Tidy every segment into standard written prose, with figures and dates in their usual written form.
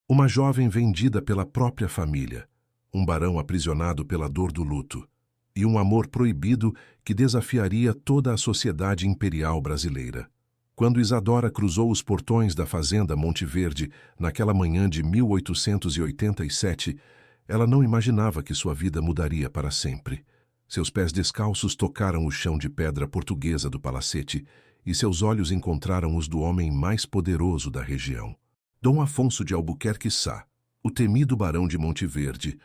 Uma jovem vendida pela própria família, um barão aprisionado pela dor do luto, e um amor proibido que desafiaria toda a sociedade imperial brasileira. Quando Isadora cruzou os portões da fazenda Monte Verde naquela manhã de 1887, ela não imaginava que sua vida mudaria para sempre. Seus pés descalços tocaram o chão de pedra portuguesa do palacete e seus olhos encontraram os do homem mais poderoso da região. Dom Afonso de Albuquerque Sá, o temido barão de Monte Verde,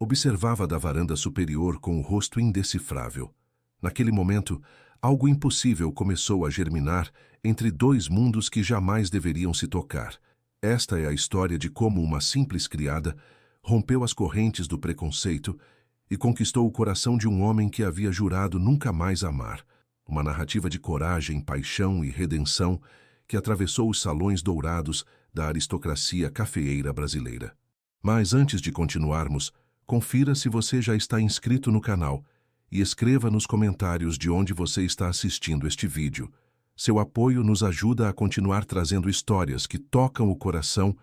observava da varanda superior com o rosto indecifrável. Naquele momento, algo impossível começou a germinar entre dois mundos que jamais deveriam se tocar. Esta é a história de como uma simples criada rompeu as correntes do preconceito e conquistou o coração de um homem que havia jurado nunca mais amar. Uma narrativa de coragem, paixão e redenção que atravessou os salões dourados da aristocracia cafeeira brasileira. Mas antes de continuarmos, confira se você já está inscrito no canal e escreva nos comentários de onde você está assistindo este vídeo. Seu apoio nos ajuda a continuar trazendo histórias que tocam o coração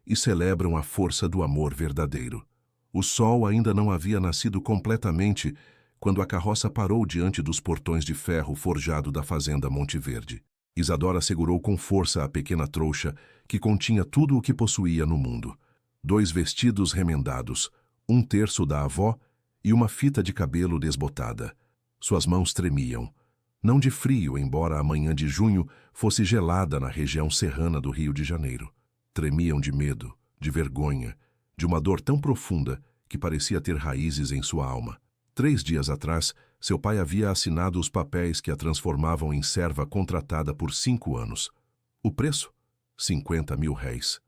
e celebram a força do amor verdadeiro. O sol ainda não havia nascido completamente quando a carroça parou diante dos portões de ferro forjado da fazenda Monte Verde. Isadora segurou com força a pequena trouxa que continha tudo o que possuía no mundo. 2 vestidos remendados, 1/3 da avó e uma fita de cabelo desbotada. Suas mãos tremiam. Não de frio, embora a manhã de junho fosse gelada na região serrana do Rio de Janeiro. Tremiam de medo, de vergonha, de uma dor tão profunda que parecia ter raízes em sua alma. 3 dias atrás, seu pai havia assinado os papéis que a transformavam em serva contratada por 5 anos. O preço? 50 mil réis.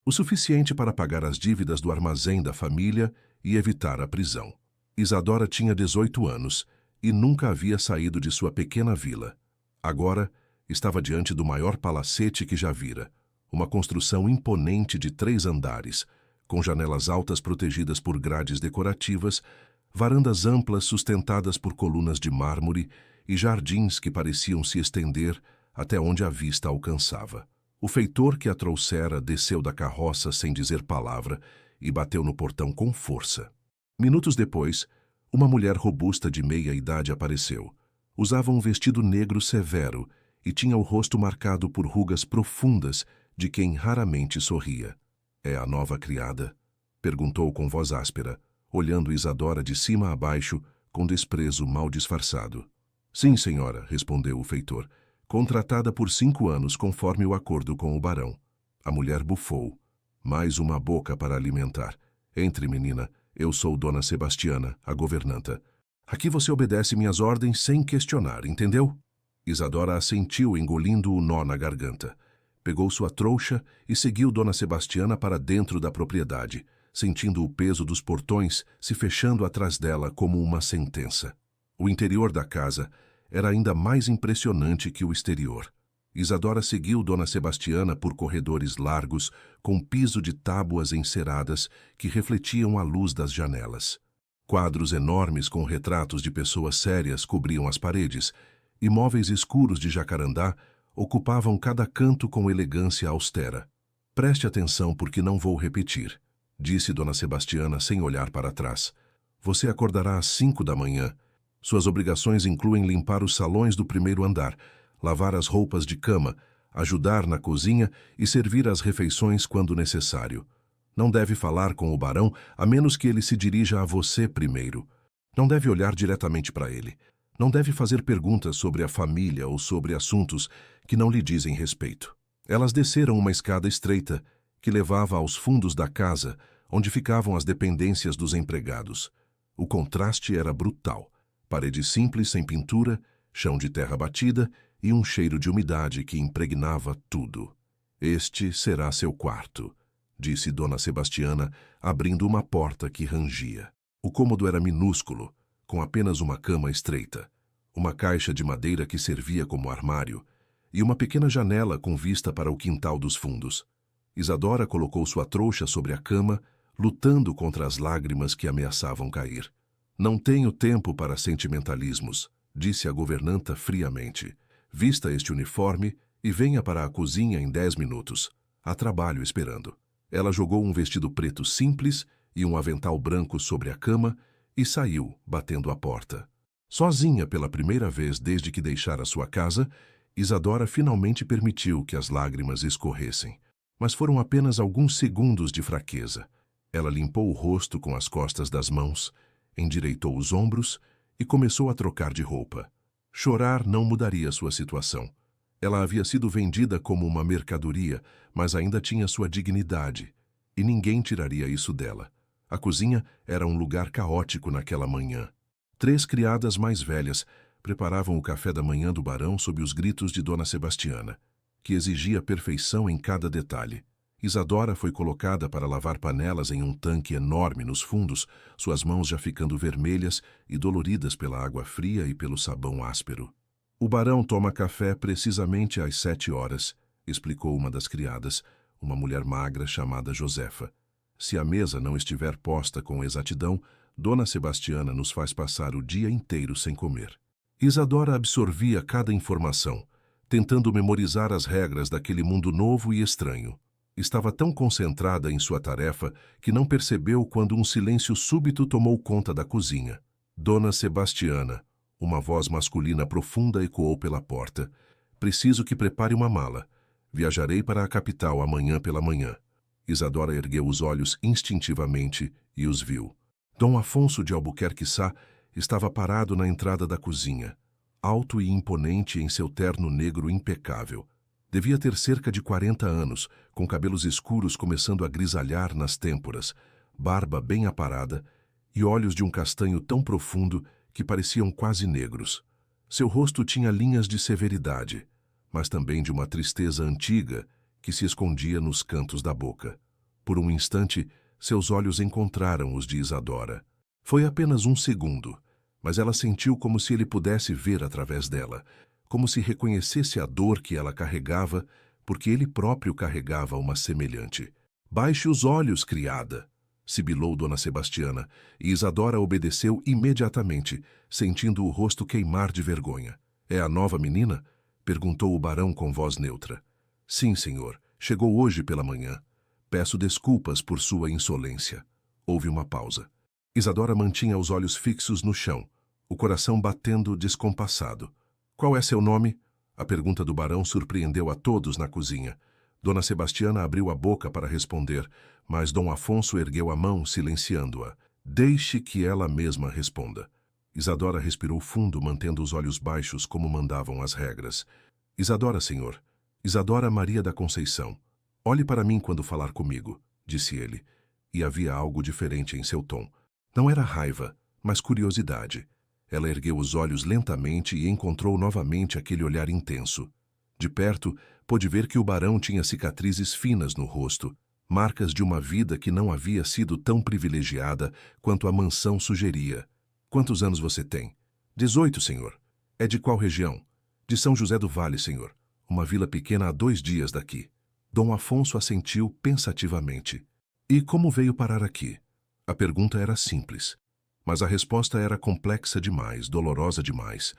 O suficiente para pagar as dívidas do armazém da família e evitar a prisão. Isadora tinha 18 anos e nunca havia saído de sua pequena vila. Agora, estava diante do maior palacete que já vira. Uma construção imponente de 3 andares, com janelas altas protegidas por grades decorativas, varandas amplas sustentadas por colunas de mármore e jardins que pareciam se estender até onde a vista alcançava. O feitor que a trouxera desceu da carroça sem dizer palavra e bateu no portão com força. Minutos depois, uma mulher robusta de meia idade apareceu. Usava um vestido negro severo e tinha o rosto marcado por rugas profundas de quem raramente sorria. "É a nova criada?" perguntou com voz áspera, olhando Isadora de cima a baixo, com desprezo mal disfarçado. "Sim, senhora", respondeu o feitor, "contratada por 5 anos, conforme o acordo com o barão." A mulher bufou. "Mais uma boca para alimentar. Entre, menina, eu sou Dona Sebastiana, a governanta. Aqui você obedece minhas ordens sem questionar, entendeu?" Isadora assentiu, engolindo o nó na garganta. Pegou sua trouxa e seguiu Dona Sebastiana para dentro da propriedade, sentindo o peso dos portões se fechando atrás dela como uma sentença. O interior da casa era ainda mais impressionante que o exterior. Isadora seguiu Dona Sebastiana por corredores largos, com piso de tábuas enceradas que refletiam a luz das janelas. Quadros enormes com retratos de pessoas sérias cobriam as paredes, e móveis escuros de jacarandá ocupavam cada canto com elegância austera. "Preste atenção porque não vou repetir", disse Dona Sebastiana sem olhar para trás. "Você acordará às 5 da manhã. Suas obrigações incluem limpar os salões do primeiro andar, lavar as roupas de cama, ajudar na cozinha e servir as refeições quando necessário. Não deve falar com o barão a menos que ele se dirija a você primeiro. Não deve olhar diretamente para ele. Não deve fazer perguntas sobre a família ou sobre assuntos que não lhe dizem respeito." Elas desceram uma escada estreita que levava aos fundos da casa, onde ficavam as dependências dos empregados. O contraste era brutal. Parede simples sem pintura, chão de terra batida e um cheiro de umidade que impregnava tudo. "Este será seu quarto", disse Dona Sebastiana, abrindo uma porta que rangia. O cômodo era minúsculo, com apenas uma cama estreita, uma caixa de madeira que servia como armário e uma pequena janela com vista para o quintal dos fundos. Isadora colocou sua trouxa sobre a cama, lutando contra as lágrimas que ameaçavam cair. "Não tenho tempo para sentimentalismos", disse a governanta friamente. "Vista este uniforme e venha para a cozinha em 10 minutos. Há trabalho esperando." Ela jogou um vestido preto simples e um avental branco sobre a cama e saiu, batendo a porta. Sozinha pela primeira vez desde que deixara sua casa, Isadora finalmente permitiu que as lágrimas escorressem. Mas foram apenas alguns segundos de fraqueza. Ela limpou o rosto com as costas das mãos, endireitou os ombros e começou a trocar de roupa. Chorar não mudaria sua situação. Ela havia sido vendida como uma mercadoria, mas ainda tinha sua dignidade, e ninguém tiraria isso dela. A cozinha era um lugar caótico naquela manhã. 3 criadas mais velhas preparavam o café da manhã do barão sob os gritos de Dona Sebastiana, que exigia perfeição em cada detalhe. Isadora foi colocada para lavar panelas em um tanque enorme nos fundos, suas mãos já ficando vermelhas e doloridas pela água fria e pelo sabão áspero. O barão toma café precisamente às 7 horas, explicou uma das criadas, uma mulher magra chamada Josefa. Se a mesa não estiver posta com exatidão, Dona Sebastiana nos faz passar o dia inteiro sem comer. Isadora absorvia cada informação, tentando memorizar as regras daquele mundo novo e estranho. Estava tão concentrada em sua tarefa que não percebeu quando um silêncio súbito tomou conta da cozinha. Dona Sebastiana, uma voz masculina profunda ecoou pela porta. Preciso que prepare uma mala. Viajarei para a capital amanhã pela manhã. Isadora ergueu os olhos instintivamente e os viu. Dom Afonso de Albuquerque Sá estava parado na entrada da cozinha, alto e imponente em seu terno negro impecável. Devia ter cerca de 40 anos, com cabelos escuros começando a grisalhar nas têmporas, barba bem aparada e olhos de um castanho tão profundo que pareciam quase negros. Seu rosto tinha linhas de severidade, mas também de uma tristeza antiga que se escondia nos cantos da boca. Por um instante, seus olhos encontraram os de Isadora. Foi apenas um segundo, mas ela sentiu como se ele pudesse ver através dela, como se reconhecesse a dor que ela carregava, porque ele próprio carregava uma semelhante. «Baixe os olhos, criada!» sibilou Dona Sebastiana, e Isadora obedeceu imediatamente, sentindo o rosto queimar de vergonha. «É a nova menina?» perguntou o barão com voz neutra. «Sim, senhor. Chegou hoje pela manhã. Peço desculpas por sua insolência.» Houve uma pausa. Isadora mantinha os olhos fixos no chão, o coração batendo descompassado. «Qual é seu nome?» A pergunta do barão surpreendeu a todos na cozinha. Dona Sebastiana abriu a boca para responder, mas Dom Afonso ergueu a mão, silenciando-a. «Deixe que ela mesma responda.» Isadora respirou fundo, mantendo os olhos baixos como mandavam as regras. «Isadora, senhor. Isadora Maria da Conceição. Olhe para mim quando falar comigo», disse ele, e havia algo diferente em seu tom. Não era raiva, mas curiosidade. Ela ergueu os olhos lentamente e encontrou novamente aquele olhar intenso. De perto, pôde ver que o barão tinha cicatrizes finas no rosto, marcas de uma vida que não havia sido tão privilegiada quanto a mansão sugeria. «Quantos anos você tem?» 18, senhor. «É de qual região?» «De São José do Vale, senhor. Uma vila pequena a 2 dias daqui.» Dom Afonso assentiu pensativamente. «E como veio parar aqui?» A pergunta era simples, mas a resposta era complexa demais, dolorosa demais.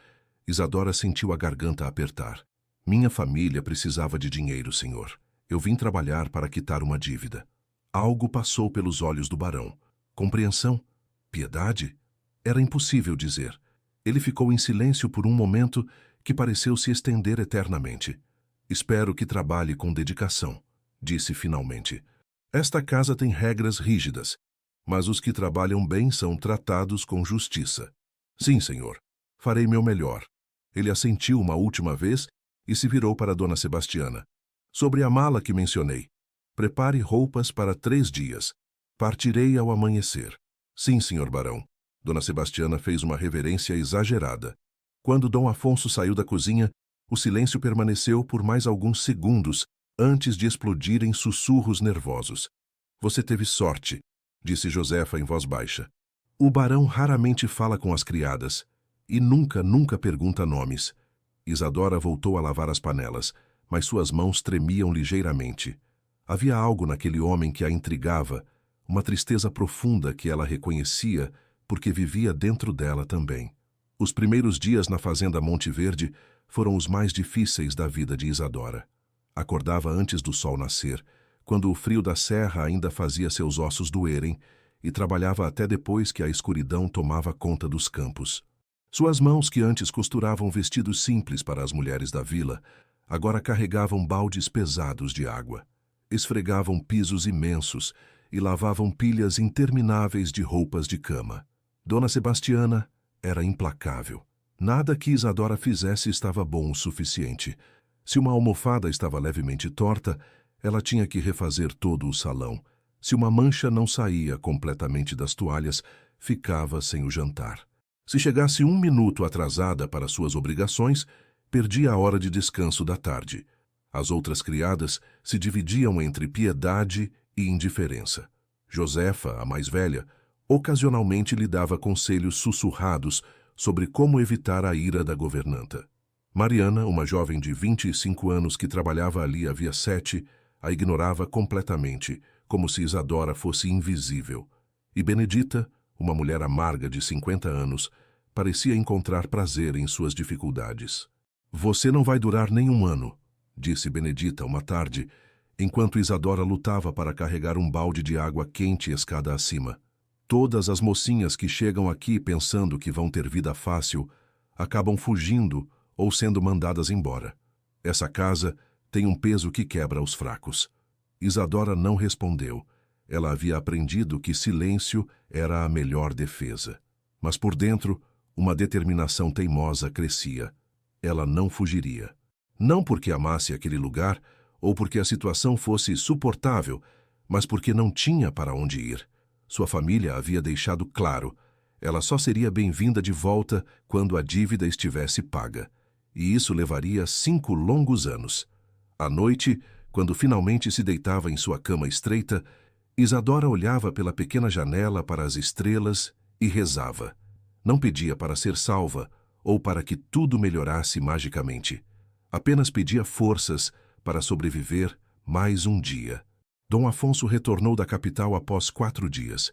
Isadora sentiu a garganta apertar. «Minha família precisava de dinheiro, senhor. Eu vim trabalhar para quitar uma dívida.» Algo passou pelos olhos do barão. Compreensão? Piedade? Era impossível dizer. Ele ficou em silêncio por um momento que pareceu se estender eternamente. «Espero que trabalhe com dedicação», disse finalmente. «Esta casa tem regras rígidas, mas os que trabalham bem são tratados com justiça.» «Sim, senhor. Farei meu melhor.» Ele assentiu uma última vez e se virou para Dona Sebastiana. «Sobre a mala que mencionei. Prepare roupas para 3 dias. Partirei ao amanhecer.» «Sim, senhor barão.» Dona Sebastiana fez uma reverência exagerada. Quando Dom Afonso saiu da cozinha, o silêncio permaneceu por mais alguns segundos antes de explodir em sussurros nervosos. «Você teve sorte», disse Josefa em voz baixa. «O barão raramente fala com as criadas e nunca pergunta nomes.» Isadora voltou a lavar as panelas, mas suas mãos tremiam ligeiramente. Havia algo naquele homem que a intrigava, uma tristeza profunda que ela reconhecia porque vivia dentro dela também. Os primeiros dias na fazenda Monte Verde foram os mais difíceis da vida de Isadora. Acordava antes do sol nascer, quando o frio da serra ainda fazia seus ossos doerem, e trabalhava até depois que a escuridão tomava conta dos campos. Suas mãos, que antes costuravam vestidos simples para as mulheres da vila, agora carregavam baldes pesados de água, esfregavam pisos imensos e lavavam pilhas intermináveis de roupas de cama. Dona Sebastiana era implacável. Nada que Isadora fizesse estava bom o suficiente. Se uma almofada estava levemente torta, ela tinha que refazer todo o salão. Se uma mancha não saía completamente das toalhas, ficava sem o jantar. Se chegasse 1 minuto atrasada para suas obrigações, perdia a hora de descanso da tarde. As outras criadas se dividiam entre piedade e indiferença. Josefa, a mais velha, ocasionalmente lhe dava conselhos sussurrados sobre como evitar a ira da governanta. Mariana, uma jovem de 25 anos que trabalhava ali havia 7, a ignorava completamente, como se Isadora fosse invisível. E Benedita, uma mulher amarga de 50 anos, parecia encontrar prazer em suas dificuldades. "Você não vai durar nem 1 ano", disse Benedita uma tarde, enquanto Isadora lutava para carregar um balde de água quente escada acima. "Todas as mocinhas que chegam aqui pensando que vão ter vida fácil, acabam fugindo ou sendo mandadas embora. Essa casa tem um peso que quebra os fracos." Isadora não respondeu. Ela havia aprendido que silêncio era a melhor defesa. Mas por dentro, uma determinação teimosa crescia. Ela não fugiria. Não porque amasse aquele lugar ou porque a situação fosse suportável, mas porque não tinha para onde ir. Sua família havia deixado claro. Ela só seria bem-vinda de volta quando a dívida estivesse paga. E isso levaria 5 longos anos. À noite, quando finalmente se deitava em sua cama estreita, Isadora olhava pela pequena janela para as estrelas e rezava. Não pedia para ser salva ou para que tudo melhorasse magicamente. Apenas pedia forças para sobreviver mais um dia. Dom Afonso retornou da capital após 4 dias.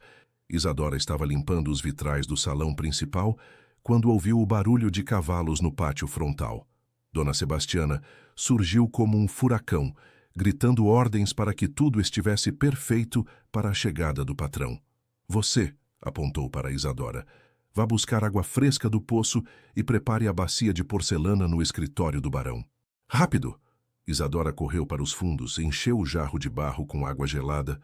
Isadora estava limpando os vitrais do salão principal quando ouviu o barulho de cavalos no pátio frontal. Dona Sebastiana surgiu como um furacão, gritando ordens para que tudo estivesse perfeito para a chegada do patrão. "Você", apontou para Isadora, "vá buscar água fresca do poço e prepare a bacia de porcelana no escritório do barão." "Rápido!" Isadora correu para os fundos, encheu o jarro de barro com água gelada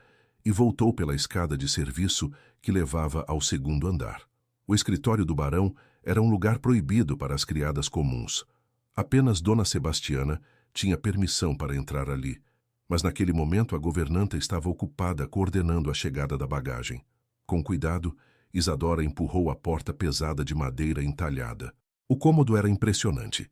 e voltou pela escada de serviço que levava ao 2º andar. O escritório do barão era um lugar proibido para as criadas comuns. Apenas Dona Sebastiana tinha permissão para entrar ali, mas naquele momento a governanta estava ocupada coordenando a chegada da bagagem. Com cuidado, Isadora empurrou a porta pesada de madeira entalhada. O cômodo era impressionante.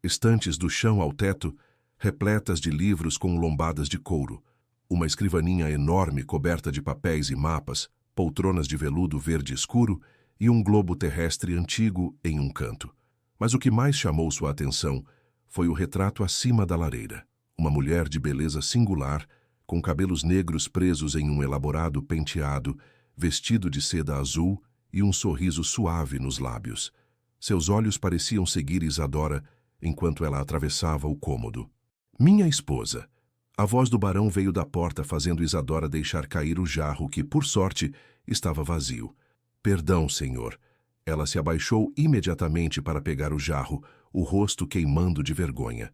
Estantes do chão ao teto, repletas de livros com lombadas de couro, uma escrivaninha enorme coberta de papéis e mapas, poltronas de veludo verde escuro e um globo terrestre antigo em um canto. Mas o que mais chamou sua atenção foi o retrato acima da lareira. Uma mulher de beleza singular, com cabelos negros presos em um elaborado penteado, vestido de seda azul e um sorriso suave nos lábios. Seus olhos pareciam seguir Isadora enquanto ela atravessava o cômodo. "Minha esposa." A voz do barão veio da porta fazendo Isadora deixar cair o jarro que, por sorte, estava vazio. "Perdão, senhor." Ela se abaixou imediatamente para pegar o jarro, o rosto queimando de vergonha.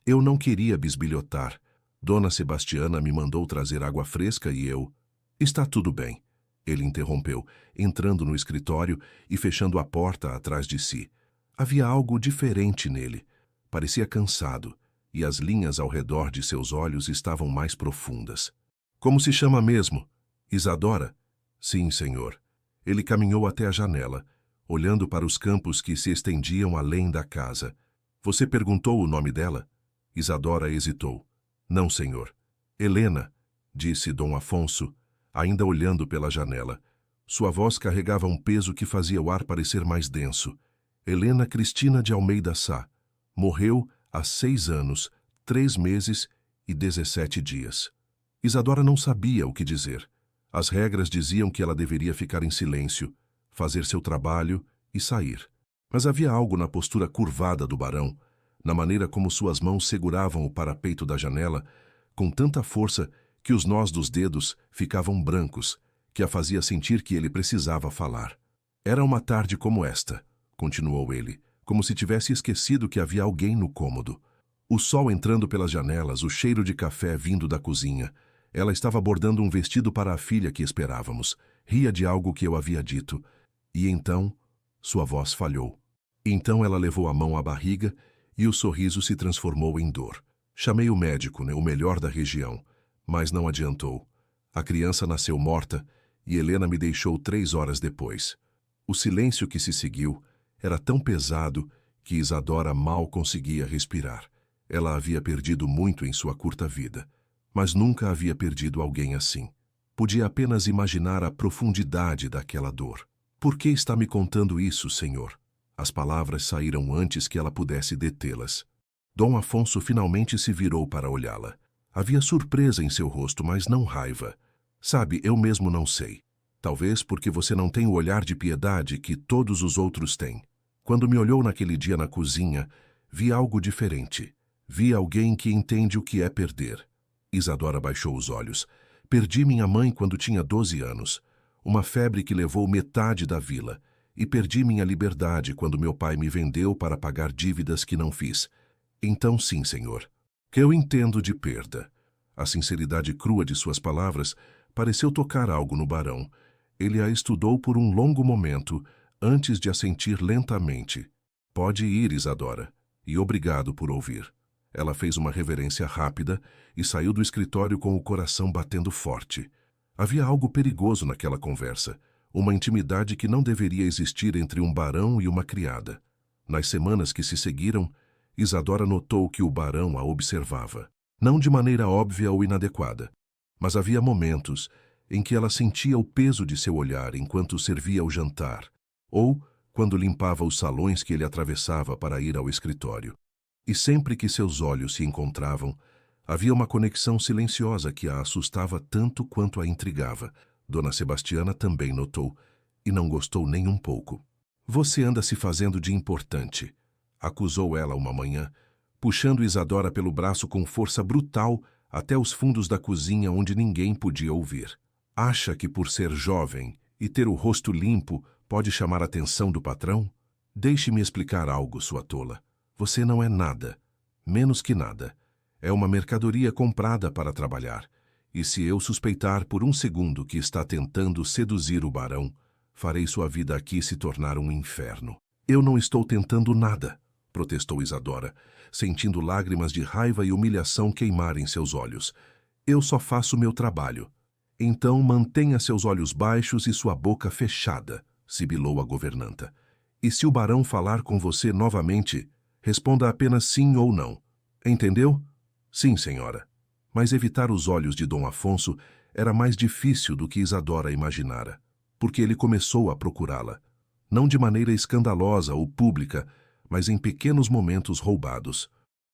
"Eu não queria bisbilhotar. Dona Sebastiana me mandou trazer água fresca e eu..." "Está tudo bem." Ele interrompeu, entrando no escritório e fechando a porta atrás de si. Havia algo diferente nele. Parecia cansado, e as linhas ao redor de seus olhos estavam mais profundas. "Como se chama mesmo? Isadora?" "Sim, senhor." Ele caminhou até a janela, olhando para os campos que se estendiam além da casa. "Você perguntou o nome dela?" Isadora hesitou. "Não, senhor." "Helena", disse Dom Afonso, ainda olhando pela janela. Sua voz carregava um peso que fazia o ar parecer mais denso. "Helena Cristina de Almeida Sá. Morreu há 6 anos, 3 meses e 17 dias. Isadora não sabia o que dizer. As regras diziam que ela deveria ficar em silêncio, fazer seu trabalho e sair. Mas havia algo na postura curvada do barão, na maneira como suas mãos seguravam o parapeito da janela, com tanta força que os nós dos dedos ficavam brancos, que a fazia sentir que ele precisava falar. Era uma tarde como esta, continuou ele, como se tivesse esquecido que havia alguém no cômodo. O sol entrando pelas janelas, o cheiro de café vindo da cozinha. Ela estava bordando um vestido para a filha que esperávamos. Ria de algo que eu havia dito. E então, sua voz falhou. Então ela levou a mão à barriga e o sorriso se transformou em dor. Chamei o médico, o melhor da região, mas não adiantou. A criança nasceu morta e Helena me deixou 3 horas depois. O silêncio que se seguiu era tão pesado que Isadora mal conseguia respirar. Ela havia perdido muito em sua curta vida, mas nunca havia perdido alguém assim. Podia apenas imaginar a profundidade daquela dor. Por que está me contando isso, Senhor? As palavras saíram antes que ela pudesse detê-las. Dom Afonso finalmente se virou para olhá-la. Havia surpresa em seu rosto, mas não raiva. Sabe, eu mesmo não sei. Talvez porque você não tem o olhar de piedade que todos os outros têm. Quando me olhou naquele dia na cozinha, vi algo diferente. Vi alguém que entende o que é perder. Isadora baixou os olhos. Perdi minha mãe quando tinha 12 anos. Uma febre que levou metade da vila. E perdi minha liberdade quando meu pai me vendeu para pagar dívidas que não fiz. Então sim, Senhor, que eu entendo de perda. A sinceridade crua de suas palavras pareceu tocar algo no barão. Ele a estudou por um longo momento, antes de assentir lentamente. Pode ir, Isadora, e obrigado por ouvir. Ela fez uma reverência rápida e saiu do escritório com o coração batendo forte. Havia algo perigoso naquela conversa, uma intimidade que não deveria existir entre um barão e uma criada. Nas semanas que se seguiram, Isadora notou que o barão a observava. Não de maneira óbvia ou inadequada, mas havia momentos em que ela sentia o peso de seu olhar enquanto servia o jantar, ou quando limpava os salões que ele atravessava para ir ao escritório. E sempre que seus olhos se encontravam, havia uma conexão silenciosa que a assustava tanto quanto a intrigava. Dona Sebastiana também notou, e não gostou nem um pouco. Você anda se fazendo de importante, acusou ela uma manhã, puxando Isadora pelo braço com força brutal até os fundos da cozinha onde ninguém podia ouvir. Acha que por ser jovem e ter o rosto limpo pode chamar a atenção do patrão? Deixe-me explicar algo, sua tola. Você não é nada, menos que nada. É uma mercadoria comprada para trabalhar. E se eu suspeitar por um segundo que está tentando seduzir o barão, farei sua vida aqui se tornar um inferno. Eu não estou tentando nada, protestou Isadora, sentindo lágrimas de raiva e humilhação queimarem seus olhos. Eu só faço meu trabalho. Então mantenha seus olhos baixos e sua boca fechada, sibilou a governanta. E se o barão falar com você novamente, responda apenas sim ou não. Entendeu? Sim, senhora. Mas evitar os olhos de Dom Afonso era mais difícil do que Isadora imaginara, porque ele começou a procurá-la. Não de maneira escandalosa ou pública, mas em pequenos momentos roubados.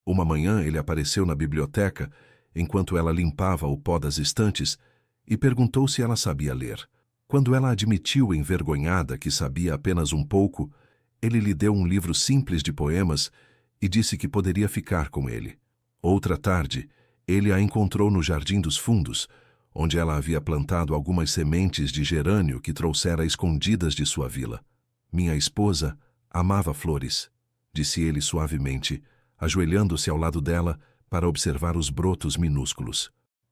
Uma manhã ele apareceu na biblioteca, enquanto ela limpava o pó das estantes, e perguntou se ela sabia ler. Quando ela admitiu envergonhada que sabia apenas um pouco, ele lhe deu um livro simples de poemas e disse que poderia ficar com ele. Outra tarde, ele a encontrou no Jardim dos Fundos, onde ela havia plantado algumas sementes de gerânio que trouxera escondidas de sua vila. Minha esposa amava flores, disse ele suavemente, ajoelhando-se ao lado dela para observar os brotos minúsculos.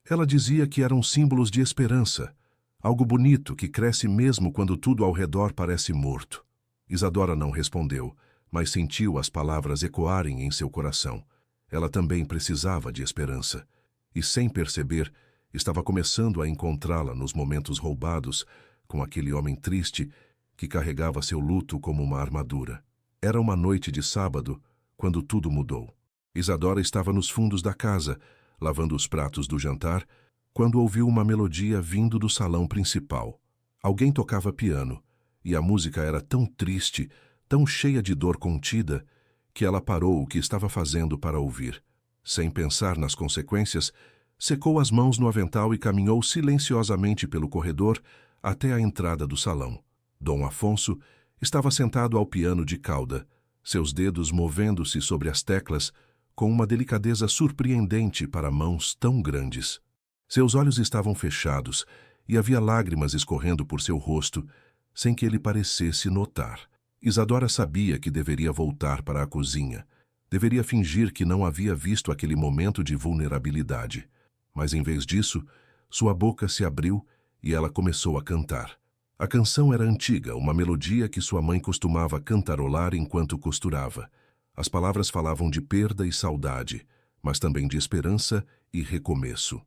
Ela dizia que eram símbolos de esperança, algo bonito que cresce mesmo quando tudo ao redor parece morto. Isadora não respondeu, mas sentiu as palavras ecoarem em seu coração. Ela também precisava de esperança, e sem perceber, estava começando a encontrá-la nos momentos roubados, com aquele homem triste que carregava seu luto como uma armadura. Era uma noite de sábado, quando tudo mudou. Isadora estava nos fundos da casa, lavando os pratos do jantar, quando ouviu uma melodia vindo do salão principal. Alguém tocava piano, e a música era tão triste, tão cheia de dor contida, que ela parou o que estava fazendo para ouvir. Sem pensar nas consequências, secou as mãos no avental e caminhou silenciosamente pelo corredor até a entrada do salão. Dom Afonso estava sentado ao piano de cauda, seus dedos movendo-se sobre as teclas com uma delicadeza surpreendente para mãos tão grandes. Seus olhos estavam fechados e havia lágrimas escorrendo por seu rosto, sem que ele parecesse notar. Isadora sabia que deveria voltar para a cozinha. Deveria fingir que não havia visto aquele momento de vulnerabilidade. Mas, em vez disso, sua boca se abriu e ela começou a cantar. A canção era antiga, uma melodia que sua mãe costumava cantarolar enquanto costurava. As palavras falavam de perda e saudade, mas também de esperança e recomeço.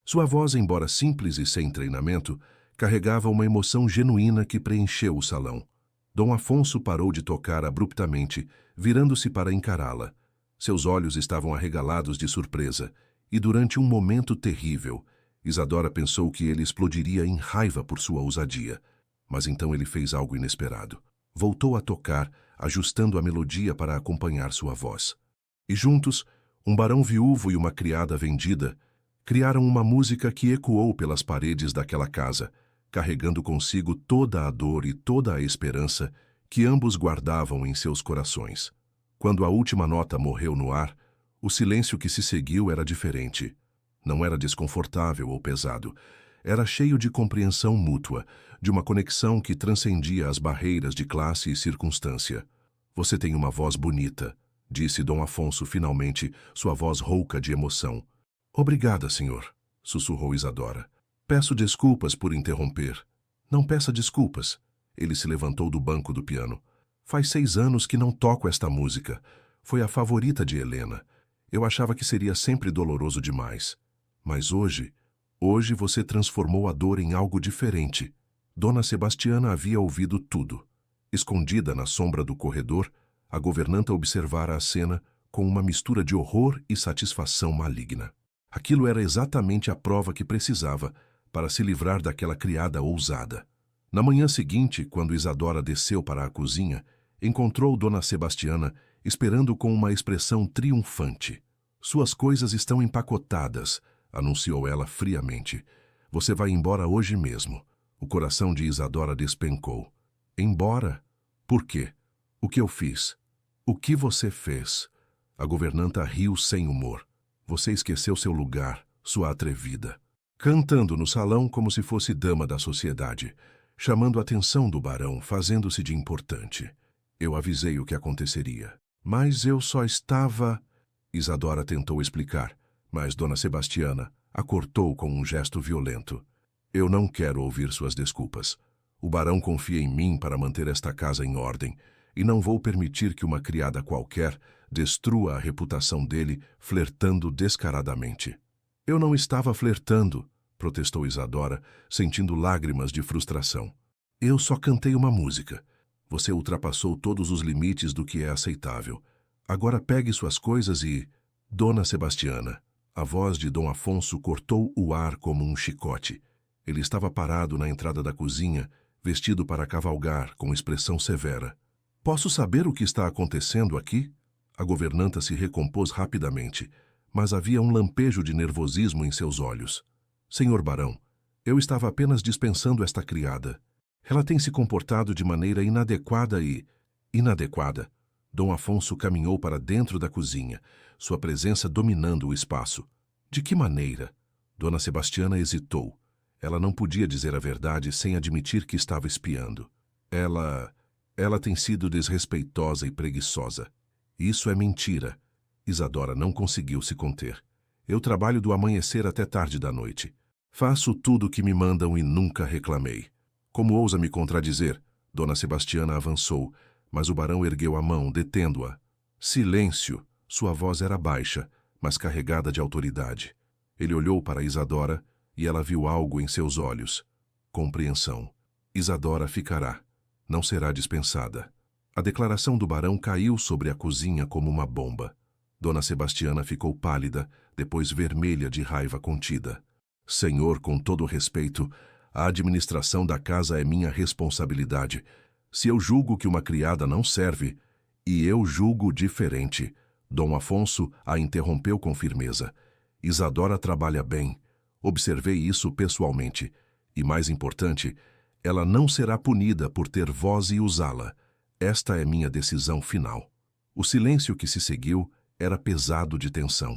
Sua voz, embora simples e sem treinamento, carregava uma emoção genuína que preencheu o salão. Dom Afonso parou de tocar abruptamente, virando-se para encará-la. Seus olhos estavam arregalados de surpresa, e durante um momento terrível, Isadora pensou que ele explodiria em raiva por sua ousadia. Mas então ele fez algo inesperado. Voltou a tocar, ajustando a melodia para acompanhar sua voz. E juntos, um barão viúvo e uma criada vendida criaram uma música que ecoou pelas paredes daquela casa, carregando consigo toda a dor e toda a esperança que ambos guardavam em seus corações. Quando a última nota morreu no ar, o silêncio que se seguiu era diferente. Não era desconfortável ou pesado. Era cheio de compreensão mútua, de uma conexão que transcendia as barreiras de classe e circunstância. "Você tem uma voz bonita", disse Dom Afonso finalmente, sua voz rouca de emoção. "Obrigada, senhor", sussurrou Isadora. "Peço desculpas por interromper." "Não peça desculpas." Ele se levantou do banco do piano. "Faz 6 anos que não toco esta música. Foi a favorita de Helena. Eu achava que seria sempre doloroso demais. Mas hoje você transformou a dor em algo diferente." Dona Sebastiana havia ouvido tudo. Escondida na sombra do corredor, a governanta observara a cena com uma mistura de horror e satisfação maligna. Aquilo era exatamente a prova que precisava para se livrar daquela criada ousada. Na manhã seguinte, quando Isadora desceu para a cozinha, encontrou Dona Sebastiana esperando com uma expressão triunfante. "Suas coisas estão empacotadas", anunciou ela friamente. "Você vai embora hoje mesmo." O coração de Isadora despencou. "Embora? Por quê? O que eu fiz? O que você fez?" A governanta riu sem humor. "Você esqueceu seu lugar, sua atrevida." Cantando no salão como se fosse dama da sociedade, chamando a atenção do barão, fazendo-se de importante. "Eu avisei o que aconteceria." "Mas eu só estava..." Isadora tentou explicar, mas Dona Sebastiana a cortou com um gesto violento. "Eu não quero ouvir suas desculpas. O barão confia em mim para manter esta casa em ordem, e não vou permitir que uma criada qualquer destrua a reputação dele flertando descaradamente." "Eu não estava flertando", protestou Isadora, sentindo lágrimas de frustração. "Eu só cantei uma música. Você ultrapassou todos os limites do que é aceitável. Agora pegue suas coisas e..." "Dona Sebastiana." A voz de Dom Afonso cortou o ar como um chicote. Ele estava parado na entrada da cozinha, vestido para cavalgar, com expressão severa. "Posso saber o que está acontecendo aqui?" A governanta se recompôs rapidamente, mas havia um lampejo de nervosismo em seus olhos. "Senhor barão, eu estava apenas dispensando esta criada. Ela tem se comportado de maneira inadequada e..." "Inadequada?" Dom Afonso caminhou para dentro da cozinha, sua presença dominando o espaço. "De que maneira?" Dona Sebastiana hesitou. Ela não podia dizer a verdade sem admitir que estava espiando. Ela tem sido desrespeitosa e preguiçosa." "Isso é mentira." Isadora não conseguiu se conter. "Eu trabalho do amanhecer até tarde da noite. Faço tudo o que me mandam e nunca reclamei." "Como ousa me contradizer?" Dona Sebastiana avançou, mas o barão ergueu a mão, detendo-a. "Silêncio!" Sua voz era baixa, mas carregada de autoridade. Ele olhou para Isadora e ela viu algo em seus olhos. Compreensão. Isadora ficará. Não será dispensada. A declaração do barão caiu sobre a cozinha como uma bomba. Dona Sebastiana ficou pálida, depois vermelha de raiva contida. "Senhor, com todo respeito, a administração da casa é minha responsabilidade. Se eu julgo que uma criada não serve, e eu julgo diferente." Dom Afonso a interrompeu com firmeza. "Isadora trabalha bem. Observei isso pessoalmente. E, mais importante, ela não será punida por ter voz e usá-la. Esta é minha decisão final." O silêncio que se seguiu era pesado de tensão.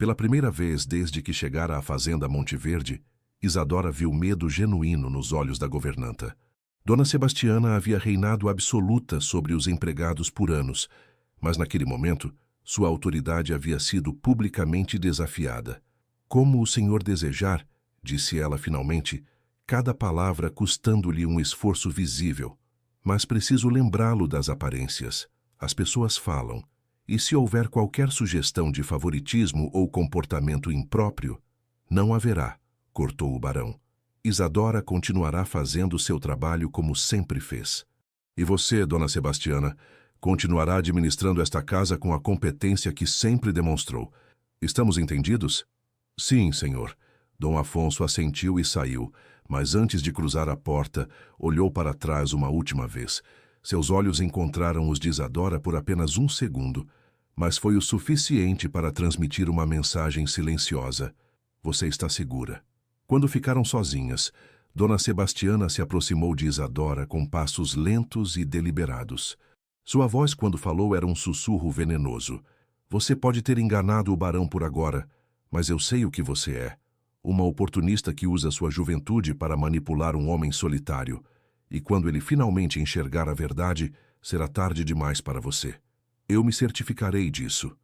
Pela primeira vez desde que chegara à fazenda Monte Verde, Isadora viu medo genuíno nos olhos da governanta. Dona Sebastiana havia reinado absoluta sobre os empregados por anos, mas naquele momento sua autoridade havia sido publicamente desafiada. Como o senhor desejar, disse ela finalmente, cada palavra custando-lhe um esforço visível. Mas preciso lembrá-lo das aparências. As pessoas falam, e se houver qualquer sugestão de favoritismo ou comportamento impróprio, não haverá, cortou o barão. Isadora continuará fazendo seu trabalho como sempre fez. E você, dona Sebastiana, continuará administrando esta casa com a competência que sempre demonstrou. Estamos entendidos? Sim, senhor. Dom Afonso assentiu e saiu, mas antes de cruzar a porta, olhou para trás uma última vez. Seus olhos encontraram os de Isadora por apenas um segundo, mas foi o suficiente para transmitir uma mensagem silenciosa. Você está segura. Quando ficaram sozinhas, Dona Sebastiana se aproximou de Isadora com passos lentos e deliberados. Sua voz, quando falou, era um sussurro venenoso. Você pode ter enganado o barão por agora, mas eu sei o que você é. Uma oportunista que usa sua juventude para manipular um homem solitário. E quando ele finalmente enxergar a verdade, será tarde demais para você. Eu me certificarei disso.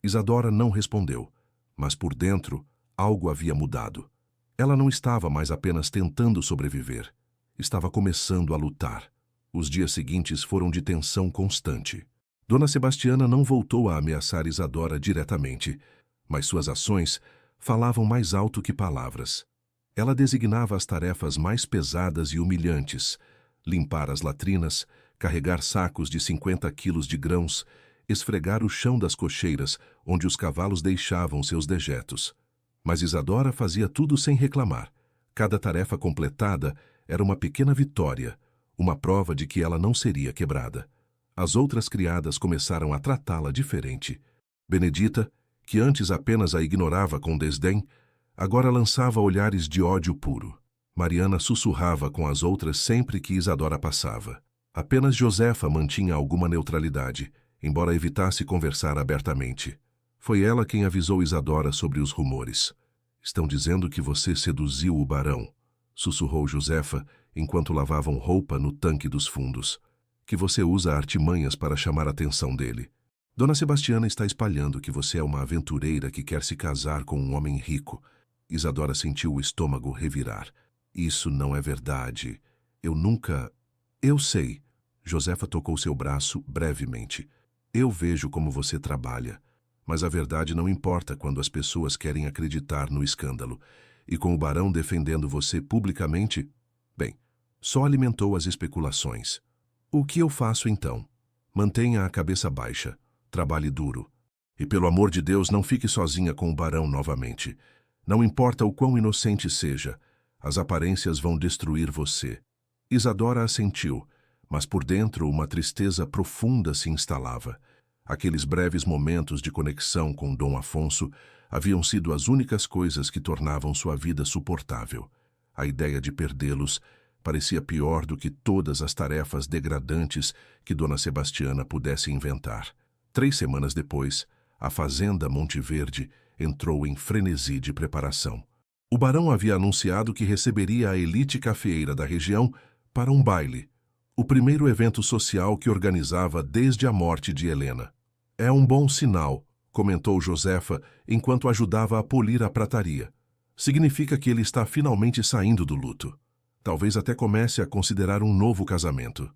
Isadora não respondeu, mas por dentro algo havia mudado. Ela não estava mais apenas tentando sobreviver. Estava começando a lutar. Os dias seguintes foram de tensão constante. Dona Sebastiana não voltou a ameaçar Isadora diretamente, mas suas ações falavam mais alto que palavras. Ela designava as tarefas mais pesadas e humilhantes: limpar as latrinas, carregar sacos de 50 quilos de grãos, esfregar o chão das cocheiras onde os cavalos deixavam seus dejetos. Mas Isadora fazia tudo sem reclamar. Cada tarefa completada era uma pequena vitória, uma prova de que ela não seria quebrada. As outras criadas começaram a tratá-la diferente. Benedita, que antes apenas a ignorava com desdém, agora lançava olhares de ódio puro. Mariana sussurrava com as outras sempre que Isadora passava. Apenas Josefa mantinha alguma neutralidade, embora evitasse conversar abertamente. Foi ela quem avisou Isadora sobre os rumores. Estão dizendo que você seduziu o barão, sussurrou Josefa enquanto lavavam roupa no tanque dos fundos. Que você usa artimanhas para chamar a atenção dele. Dona Sebastiana está espalhando que você é uma aventureira que quer se casar com um homem rico. Isadora sentiu o estômago revirar. Isso não é verdade. Eu nunca... Eu sei. Josefa tocou seu braço brevemente. Eu vejo como você trabalha. Mas a verdade não importa quando as pessoas querem acreditar no escândalo. E com o barão defendendo você publicamente, bem, só alimentou as especulações. O que eu faço então? Mantenha a cabeça baixa. Trabalhe duro. E pelo amor de Deus, não fique sozinha com o barão novamente. Não importa o quão inocente seja, as aparências vão destruir você. Isadora assentiu, mas por dentro uma tristeza profunda se instalava. Aqueles breves momentos de conexão com Dom Afonso haviam sido as únicas coisas que tornavam sua vida suportável. A ideia de perdê-los parecia pior do que todas as tarefas degradantes que Dona Sebastiana pudesse inventar. 3 semanas depois, a fazenda Monte Verde entrou em frenesi de preparação. O barão havia anunciado que receberia a elite cafeeira da região para um baile, o primeiro evento social que organizava desde a morte de Helena. É um bom sinal, comentou Josefa enquanto ajudava a polir a prataria. Significa que ele está finalmente saindo do luto. Talvez até comece a considerar um novo casamento.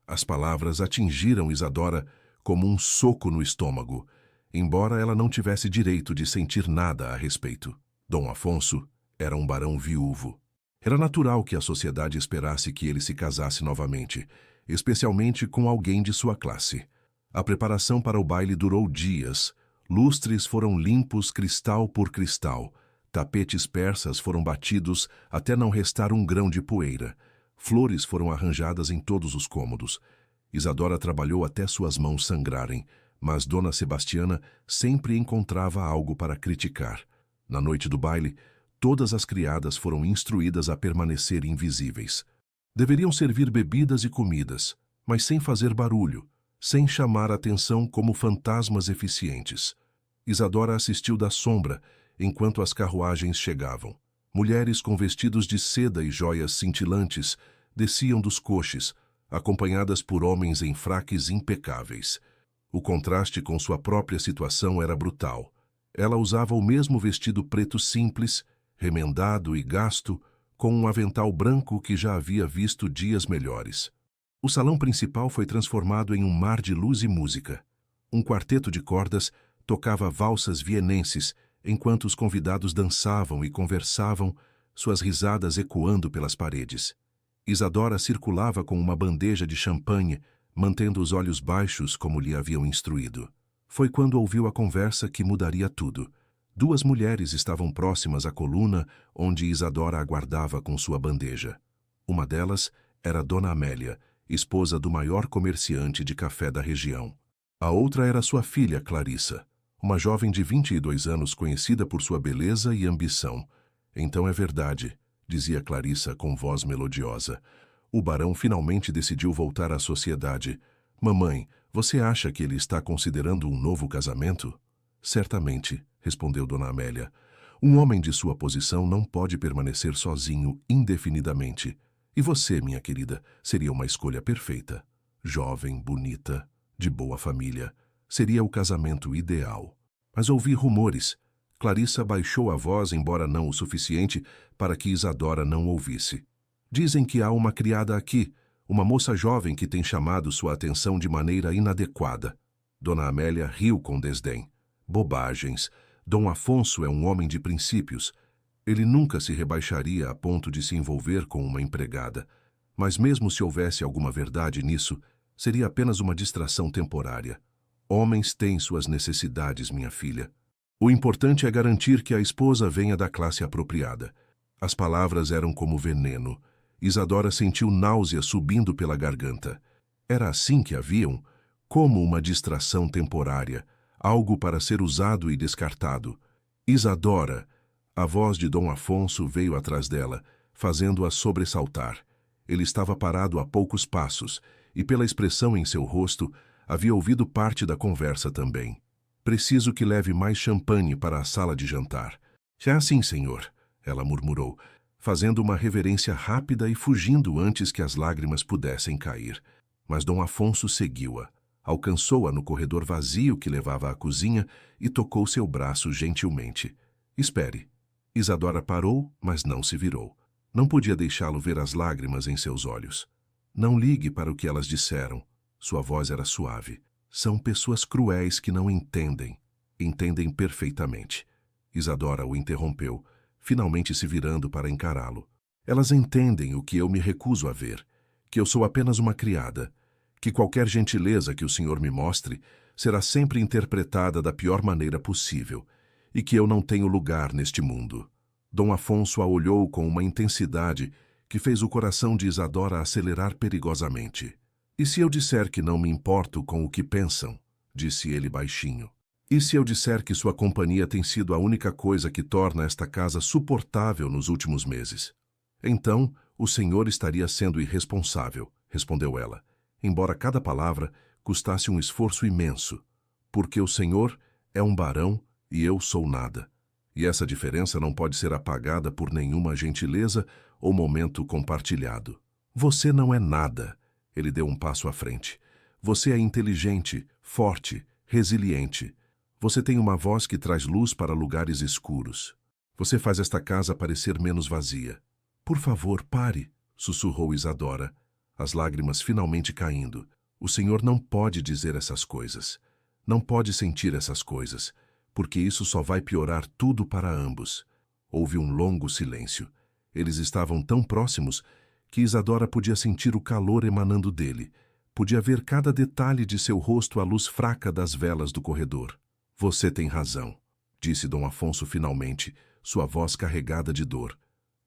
As palavras atingiram Isadora como um soco no estômago, embora ela não tivesse direito de sentir nada a respeito. Dom Afonso era um barão viúvo. Era natural que a sociedade esperasse que ele se casasse novamente, especialmente com alguém de sua classe. A preparação para o baile durou dias. Lustres foram limpos cristal por cristal. Tapetes persas foram batidos até não restar um grão de poeira. Flores foram arranjadas em todos os cômodos. Isadora trabalhou até suas mãos sangrarem, mas Dona Sebastiana sempre encontrava algo para criticar. Na noite do baile, todas as criadas foram instruídas a permanecer invisíveis. Deveriam servir bebidas e comidas, mas sem fazer barulho, sem chamar atenção como fantasmas eficientes. Isadora assistiu da sombra, enquanto as carruagens chegavam. Mulheres com vestidos de seda e joias cintilantes desciam dos coches, acompanhadas por homens em fraques impecáveis. O contraste com sua própria situação era brutal. Ela usava o mesmo vestido preto simples, remendado e gasto, com um avental branco que já havia visto dias melhores. O salão principal foi transformado em um mar de luz e música. Um quarteto de cordas tocava valsas vienenses, enquanto os convidados dançavam e conversavam, suas risadas ecoando pelas paredes. Isadora circulava com uma bandeja de champanhe, mantendo os olhos baixos como lhe haviam instruído. Foi quando ouviu a conversa que mudaria tudo. Duas mulheres estavam próximas à coluna onde Isadora aguardava com sua bandeja. Uma delas era Dona Amélia, esposa do maior comerciante de café da região. A outra era sua filha, Clarissa, uma jovem de 22 anos conhecida por sua beleza e ambição. Então é verdade, dizia Clarissa com voz melodiosa. O barão finalmente decidiu voltar à sociedade. Mamãe, você acha que ele está considerando um novo casamento? Certamente, respondeu Dona Amélia. Um homem de sua posição não pode permanecer sozinho indefinidamente. E você, minha querida, seria uma escolha perfeita. Jovem, bonita, de boa família. Seria o casamento ideal. Mas ouvi rumores. Clarissa baixou a voz, embora não o suficiente para que Isadora não ouvisse. Dizem que há uma criada aqui, uma moça jovem que tem chamado sua atenção de maneira inadequada. Dona Amélia riu com desdém. Bobagens. Dom Afonso é um homem de princípios. Ele nunca se rebaixaria a ponto de se envolver com uma empregada. Mas mesmo se houvesse alguma verdade nisso, seria apenas uma distração temporária. Homens têm suas necessidades, minha filha. O importante é garantir que a esposa venha da classe apropriada. As palavras eram como veneno. Isadora sentiu náusea subindo pela garganta. Era assim que haviam, como uma distração temporária, algo para ser usado e descartado. Isadora! A voz de Dom Afonso veio atrás dela, fazendo-a sobressaltar. Ele estava parado a poucos passos, e pela expressão em seu rosto, havia ouvido parte da conversa também. Preciso que leve mais champanhe para a sala de jantar. É assim, senhor, ela murmurou, fazendo uma reverência rápida e fugindo antes que as lágrimas pudessem cair. Mas Dom Afonso seguiu-a. Alcançou-a no corredor vazio que levava à cozinha e tocou seu braço gentilmente. Espere. Isadora parou, mas não se virou. Não podia deixá-lo ver as lágrimas em seus olhos. Não ligue para o que elas disseram. Sua voz era suave. São pessoas cruéis que não entendem. Entendem perfeitamente. Isadora o interrompeu, finalmente se virando para encará-lo. Elas entendem o que eu me recuso a ver, que eu sou apenas uma criada, que qualquer gentileza que o senhor me mostre será sempre interpretada da pior maneira possível, e que eu não tenho lugar neste mundo. Dom Afonso a olhou com uma intensidade que fez o coração de Isadora acelerar perigosamente. E se eu disser que não me importo com o que pensam? Disse ele baixinho. E se eu disser que sua companhia tem sido a única coisa que torna esta casa suportável nos últimos meses? Então, o senhor estaria sendo irresponsável, respondeu ela, embora cada palavra custasse um esforço imenso, porque o senhor é um barão e eu sou nada. E essa diferença não pode ser apagada por nenhuma gentileza ou momento compartilhado. Você não é nada. Ele deu um passo à frente. Você é inteligente, forte, resiliente. Você tem uma voz que traz luz para lugares escuros. Você faz esta casa parecer menos vazia. Por favor, pare, sussurrou Isadora, as lágrimas finalmente caindo. O senhor não pode dizer essas coisas. Não pode sentir essas coisas, porque isso só vai piorar tudo para ambos. Houve um longo silêncio. Eles estavam tão próximos que Isadora podia sentir o calor emanando dele. Podia ver cada detalhe de seu rosto à luz fraca das velas do corredor. Você tem razão, disse Dom Afonso finalmente, sua voz carregada de dor.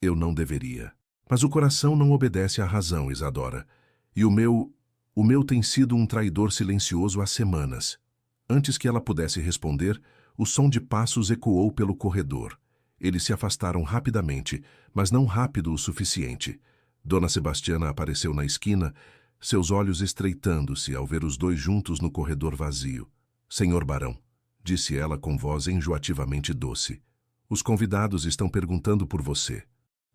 Eu não deveria. Mas o coração não obedece à razão, Isadora. E o meu tem sido um traidor silencioso há semanas. Antes que ela pudesse responder, o som de passos ecoou pelo corredor. Eles se afastaram rapidamente, mas não rápido o suficiente. Dona Sebastiana apareceu na esquina, seus olhos estreitando-se ao ver os dois juntos no corredor vazio. Senhor barão, disse ela com voz enjoativamente doce. Os convidados estão perguntando por você.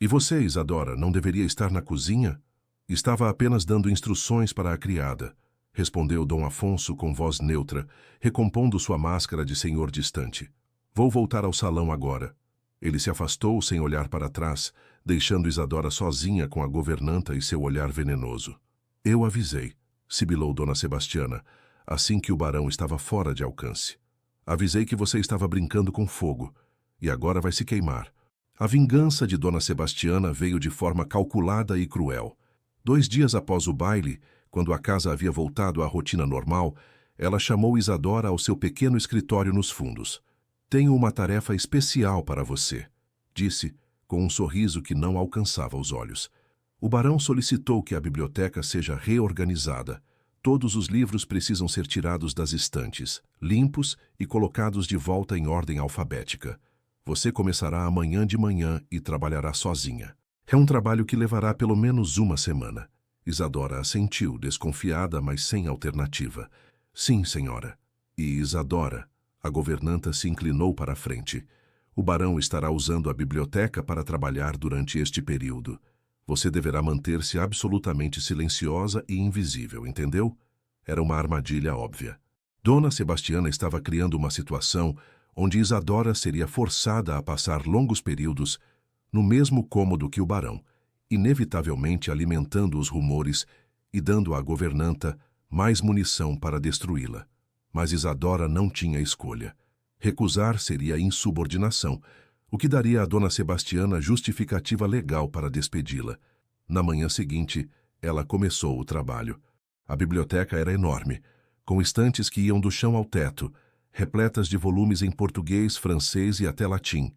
E você, Isadora, não deveria estar na cozinha? Estava apenas dando instruções para a criada, respondeu Dom Afonso com voz neutra, recompondo sua máscara de senhor distante. Vou voltar ao salão agora. Ele se afastou sem olhar para trás, deixando Isadora sozinha com a governanta e seu olhar venenoso. Eu avisei, sibilou Dona Sebastiana, assim que o barão estava fora de alcance. Avisei que você estava brincando com fogo, e agora vai se queimar. A vingança de Dona Sebastiana veio de forma calculada e cruel. 2 dias após o baile, quando a casa havia voltado à rotina normal, ela chamou Isadora ao seu pequeno escritório nos fundos. Tenho uma tarefa especial para você, disse, com um sorriso que não alcançava os olhos. O barão solicitou que a biblioteca seja reorganizada. Todos os livros precisam ser tirados das estantes, limpos e colocados de volta em ordem alfabética. Você começará amanhã de manhã e trabalhará sozinha. É um trabalho que levará pelo menos 1 semana. Isadora assentiu, desconfiada, mas sem alternativa. Sim, senhora. E Isadora, a governanta se inclinou para a frente. O barão estará usando a biblioteca para trabalhar durante este período. Você deverá manter-se absolutamente silenciosa e invisível, entendeu? Era uma armadilha óbvia. Dona Sebastiana estava criando uma situação onde Isadora seria forçada a passar longos períodos no mesmo cômodo que o barão, inevitavelmente alimentando os rumores e dando à governanta mais munição para destruí-la. Mas Isadora não tinha escolha. Recusar seria insubordinação, o que daria a Dona Sebastiana justificativa legal para despedi-la. Na manhã seguinte, ela começou o trabalho. A biblioteca era enorme, com estantes que iam do chão ao teto, repletas de volumes em português, francês e até latim.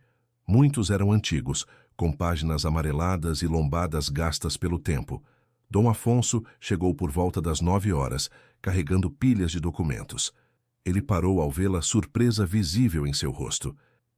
Muitos eram antigos, com páginas amareladas e lombadas gastas pelo tempo. Dom Afonso chegou por volta das 9 horas, carregando pilhas de documentos. Ele parou ao vê-la surpresa visível em seu rosto.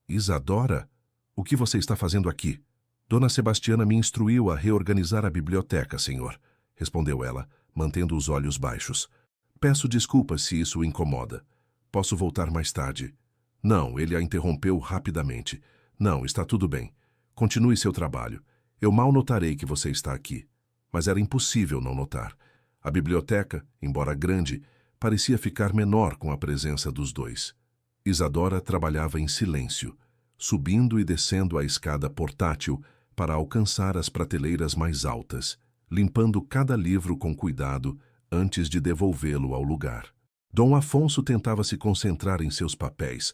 Isadora? O que você está fazendo aqui? Dona Sebastiana me instruiu a reorganizar a biblioteca, senhor, respondeu ela, mantendo os olhos baixos. Peço desculpas se isso o incomoda. Posso voltar mais tarde. Não, ele a interrompeu rapidamente. Não, está tudo bem. Continue seu trabalho. Eu mal notarei que você está aqui. Mas era impossível não notar. A biblioteca, embora grande, parecia ficar menor com a presença dos dois. Isadora trabalhava em silêncio, subindo e descendo a escada portátil para alcançar as prateleiras mais altas, limpando cada livro com cuidado antes de devolvê-lo ao lugar. Dom Afonso tentava se concentrar em seus papéis,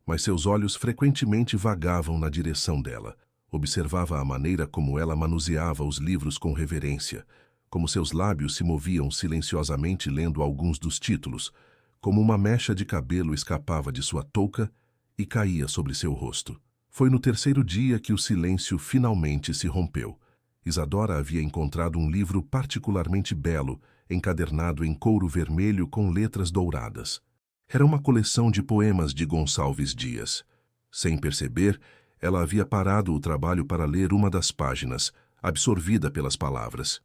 mas seus olhos frequentemente vagavam na direção dela. Observava a maneira como ela manuseava os livros com reverência, como seus lábios se moviam silenciosamente lendo alguns dos títulos, como uma mecha de cabelo escapava de sua touca e caía sobre seu rosto. Foi no 3º dia que o silêncio finalmente se rompeu. Isadora havia encontrado um livro particularmente belo, encadernado em couro vermelho com letras douradas. Era uma coleção de poemas de Gonçalves Dias. Sem perceber, ela havia parado o trabalho para ler uma das páginas, absorvida pelas palavras.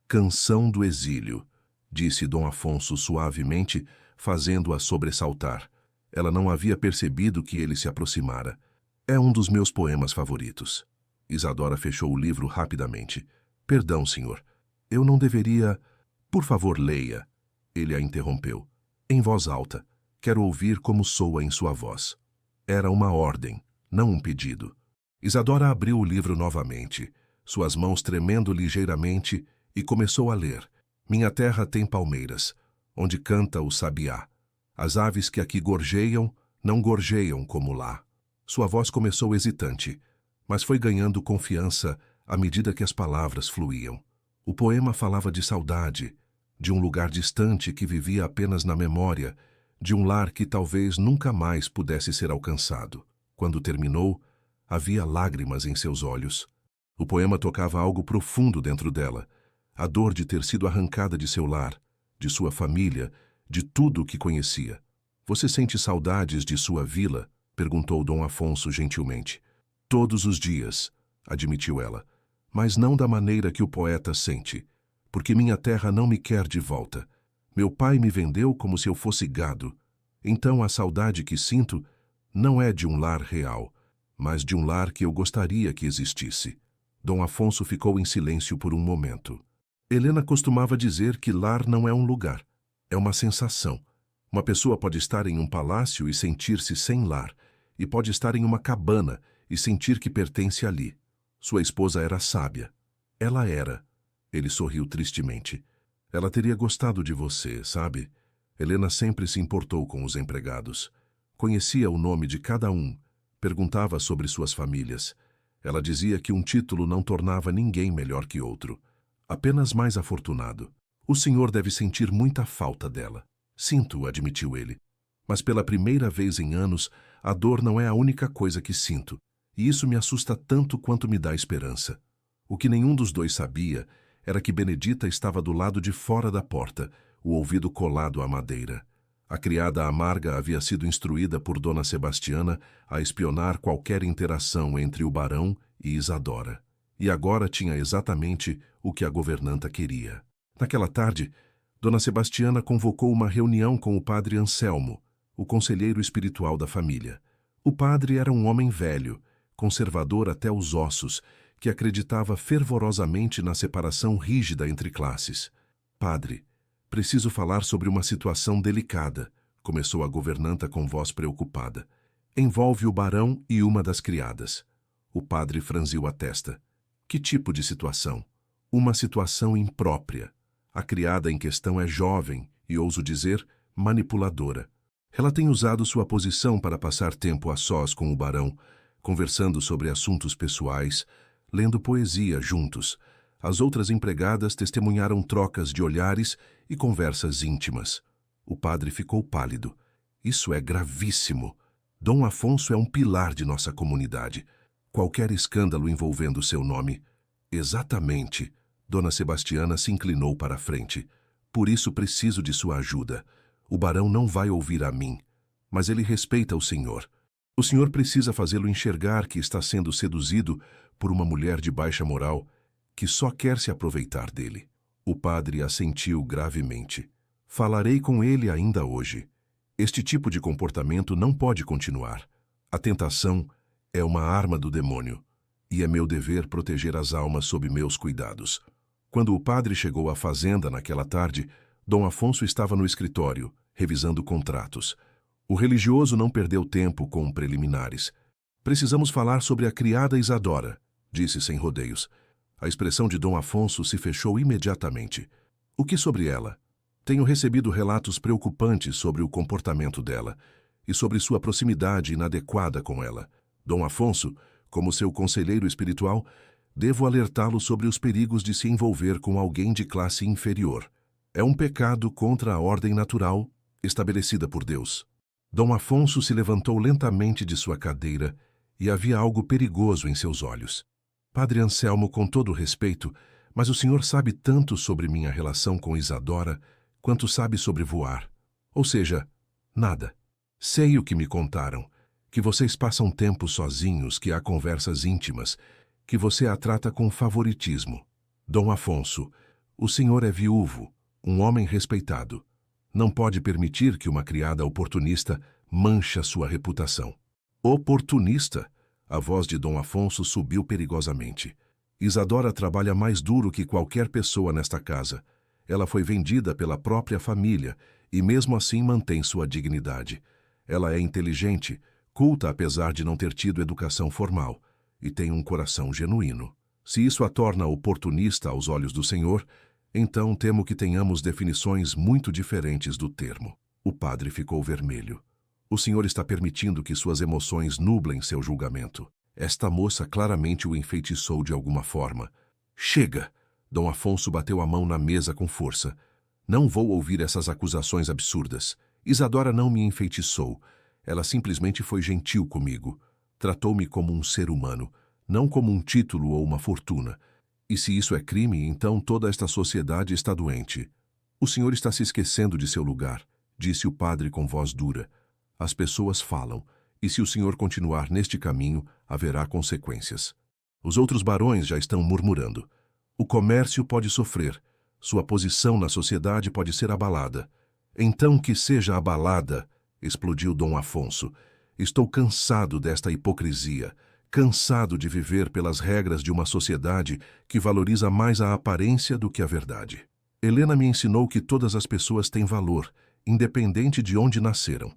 Canção do Exílio, disse Dom Afonso suavemente, fazendo-a sobressaltar. Ela não havia percebido que ele se aproximara. É um dos meus poemas favoritos. Isadora fechou o livro rapidamente. Perdão, senhor. Eu não deveria... Por favor, leia. Ele a interrompeu. Em voz alta. Quero ouvir como soa em sua voz. Era uma ordem, não um pedido. Isadora abriu o livro novamente, suas mãos tremendo ligeiramente, e começou a ler. Minha terra tem palmeiras, onde canta o sabiá. As aves que aqui gorjeiam, não gorjeiam como lá. Sua voz começou hesitante, mas foi ganhando confiança à medida que as palavras fluíam. O poema falava de saudade, de um lugar distante que vivia apenas na memória, de um lar que talvez nunca mais pudesse ser alcançado. Quando terminou, havia lágrimas em seus olhos. O poema tocava algo profundo dentro dela, a dor de ter sido arrancada de seu lar, de sua família, de tudo o que conhecia. Você sente saudades de sua vila? Perguntou Dom Afonso gentilmente. Todos os dias, admitiu ela, mas não da maneira que o poeta sente, porque minha terra não me quer de volta. Meu pai me vendeu como se eu fosse gado. Então a saudade que sinto não é de um lar real, mas de um lar que eu gostaria que existisse. Dom Afonso ficou em silêncio por um momento. Helena costumava dizer que lar não é um lugar, é uma sensação. Uma pessoa pode estar em um palácio e sentir-se sem lar, e pode estar em uma cabana e sentir que pertence ali. Sua esposa era sábia. Ela era. Ele sorriu tristemente. Ela teria gostado de você, sabe? Helena sempre se importou com os empregados. Conhecia o nome de cada um, perguntava sobre suas famílias. Ela dizia que um título não tornava ninguém melhor que outro, apenas mais afortunado. O senhor deve sentir muita falta dela. Sinto, admitiu ele. Mas pela primeira vez em anos, a dor não é a única coisa que sinto, e isso me assusta tanto quanto me dá esperança. O que nenhum dos dois sabia era que Benedita estava do lado de fora da porta, o ouvido colado à madeira. A criada amarga havia sido instruída por Dona Sebastiana a espionar qualquer interação entre o barão e Isadora. E agora tinha exatamente o que a governanta queria. Naquela tarde, Dona Sebastiana convocou uma reunião com o padre Anselmo, o conselheiro espiritual da família. O padre era um homem velho, conservador até os ossos, que acreditava fervorosamente na separação rígida entre classes. Padre, preciso falar sobre uma situação delicada, começou a governanta com voz preocupada. Envolve o barão e uma das criadas. O padre franziu a testa. Que tipo de situação? Uma situação imprópria. A criada em questão é jovem e, ouso dizer, manipuladora. Ela tem usado sua posição para passar tempo a sós com o barão, conversando sobre assuntos pessoais, lendo poesia juntos. As outras empregadas testemunharam trocas de olhares e conversas íntimas. O padre ficou pálido. Isso é gravíssimo. Dom Afonso é um pilar de nossa comunidade. Qualquer escândalo envolvendo seu nome... Exatamente. Dona Sebastiana se inclinou para a frente. Por isso preciso de sua ajuda. O barão não vai ouvir a mim, mas ele respeita o senhor. O senhor precisa fazê-lo enxergar que está sendo seduzido por uma mulher de baixa moral que só quer se aproveitar dele. O padre assentiu gravemente. Falarei com ele ainda hoje. Este tipo de comportamento não pode continuar. A tentação é uma arma do demônio, e é meu dever proteger as almas sob meus cuidados. Quando o padre chegou à fazenda naquela tarde, Dom Afonso estava no escritório, revisando contratos. O religioso não perdeu tempo com preliminares. Precisamos falar sobre a criada Isadora, disse sem rodeios. A expressão de Dom Afonso se fechou imediatamente. O que sobre ela? Tenho recebido relatos preocupantes sobre o comportamento dela e sobre sua proximidade inadequada com ela. Dom Afonso, como seu conselheiro espiritual, devo alertá-lo sobre os perigos de se envolver com alguém de classe inferior. É um pecado contra a ordem natural estabelecida por Deus. Dom Afonso se levantou lentamente de sua cadeira e havia algo perigoso em seus olhos. Padre Anselmo, com todo respeito, mas o senhor sabe tanto sobre minha relação com Isadora quanto sabe sobre voar. Ou seja, nada. Sei o que me contaram, que vocês passam tempo sozinhos, que há conversas íntimas, que você a trata com favoritismo. Dom Afonso, o senhor é viúvo, um homem respeitado. Não pode permitir que uma criada oportunista manche sua reputação. Oportunista? A voz de Dom Afonso subiu perigosamente. Isadora trabalha mais duro que qualquer pessoa nesta casa. Ela foi vendida pela própria família e mesmo assim mantém sua dignidade. Ela é inteligente, culta apesar de não ter tido educação formal, e tem um coração genuíno. Se isso a torna oportunista aos olhos do Senhor, então temo que tenhamos definições muito diferentes do termo. O padre ficou vermelho. O senhor está permitindo que suas emoções nublem seu julgamento. Esta moça claramente o enfeitiçou de alguma forma. Chega! Dom Afonso bateu a mão na mesa com força. Não vou ouvir essas acusações absurdas. Isadora não me enfeitiçou. Ela simplesmente foi gentil comigo. Tratou-me como um ser humano, não como um título ou uma fortuna. E se isso é crime, então toda esta sociedade está doente. O senhor está se esquecendo de seu lugar, disse o padre com voz dura. As pessoas falam, e se o senhor continuar neste caminho, haverá consequências. Os outros barões já estão murmurando. O comércio pode sofrer, sua posição na sociedade pode ser abalada. Então que seja abalada, explodiu Dom Afonso. Estou cansado desta hipocrisia, cansado de viver pelas regras de uma sociedade que valoriza mais a aparência do que a verdade. Helena me ensinou que todas as pessoas têm valor, independente de onde nasceram.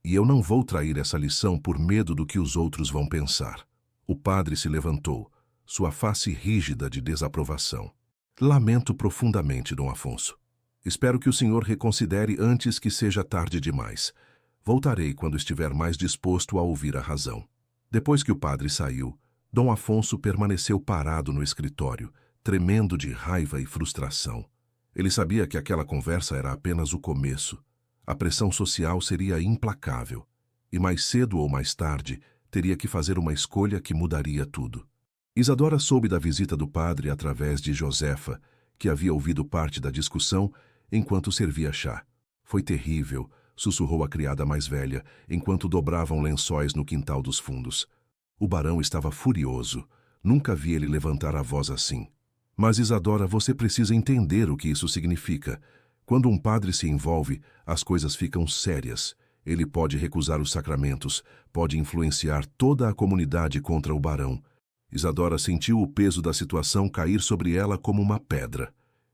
E eu não vou trair essa lição por medo do que os outros vão pensar. O padre se levantou, sua face rígida de desaprovação. Lamento profundamente, Dom Afonso. Espero que o senhor reconsidere antes que seja tarde demais. Voltarei quando estiver mais disposto a ouvir a razão. Depois que o padre saiu, Dom Afonso permaneceu parado no escritório, tremendo de raiva e frustração. Ele sabia que aquela conversa era apenas o começo. A pressão social seria implacável, e mais cedo ou mais tarde teria que fazer uma escolha que mudaria tudo. Isadora soube da visita do padre através de Josefa, que havia ouvido parte da discussão enquanto servia chá. Foi terrível, sussurrou a criada mais velha, enquanto dobravam lençóis no quintal dos fundos. O barão estava furioso. Nunca vi ele levantar a voz assim. Mas, Isadora, você precisa entender o que isso significa. Quando um padre se envolve, as coisas ficam sérias. Ele pode recusar os sacramentos, pode influenciar toda a comunidade contra o barão. Isadora sentiu o peso da situação cair sobre ela como uma pedra.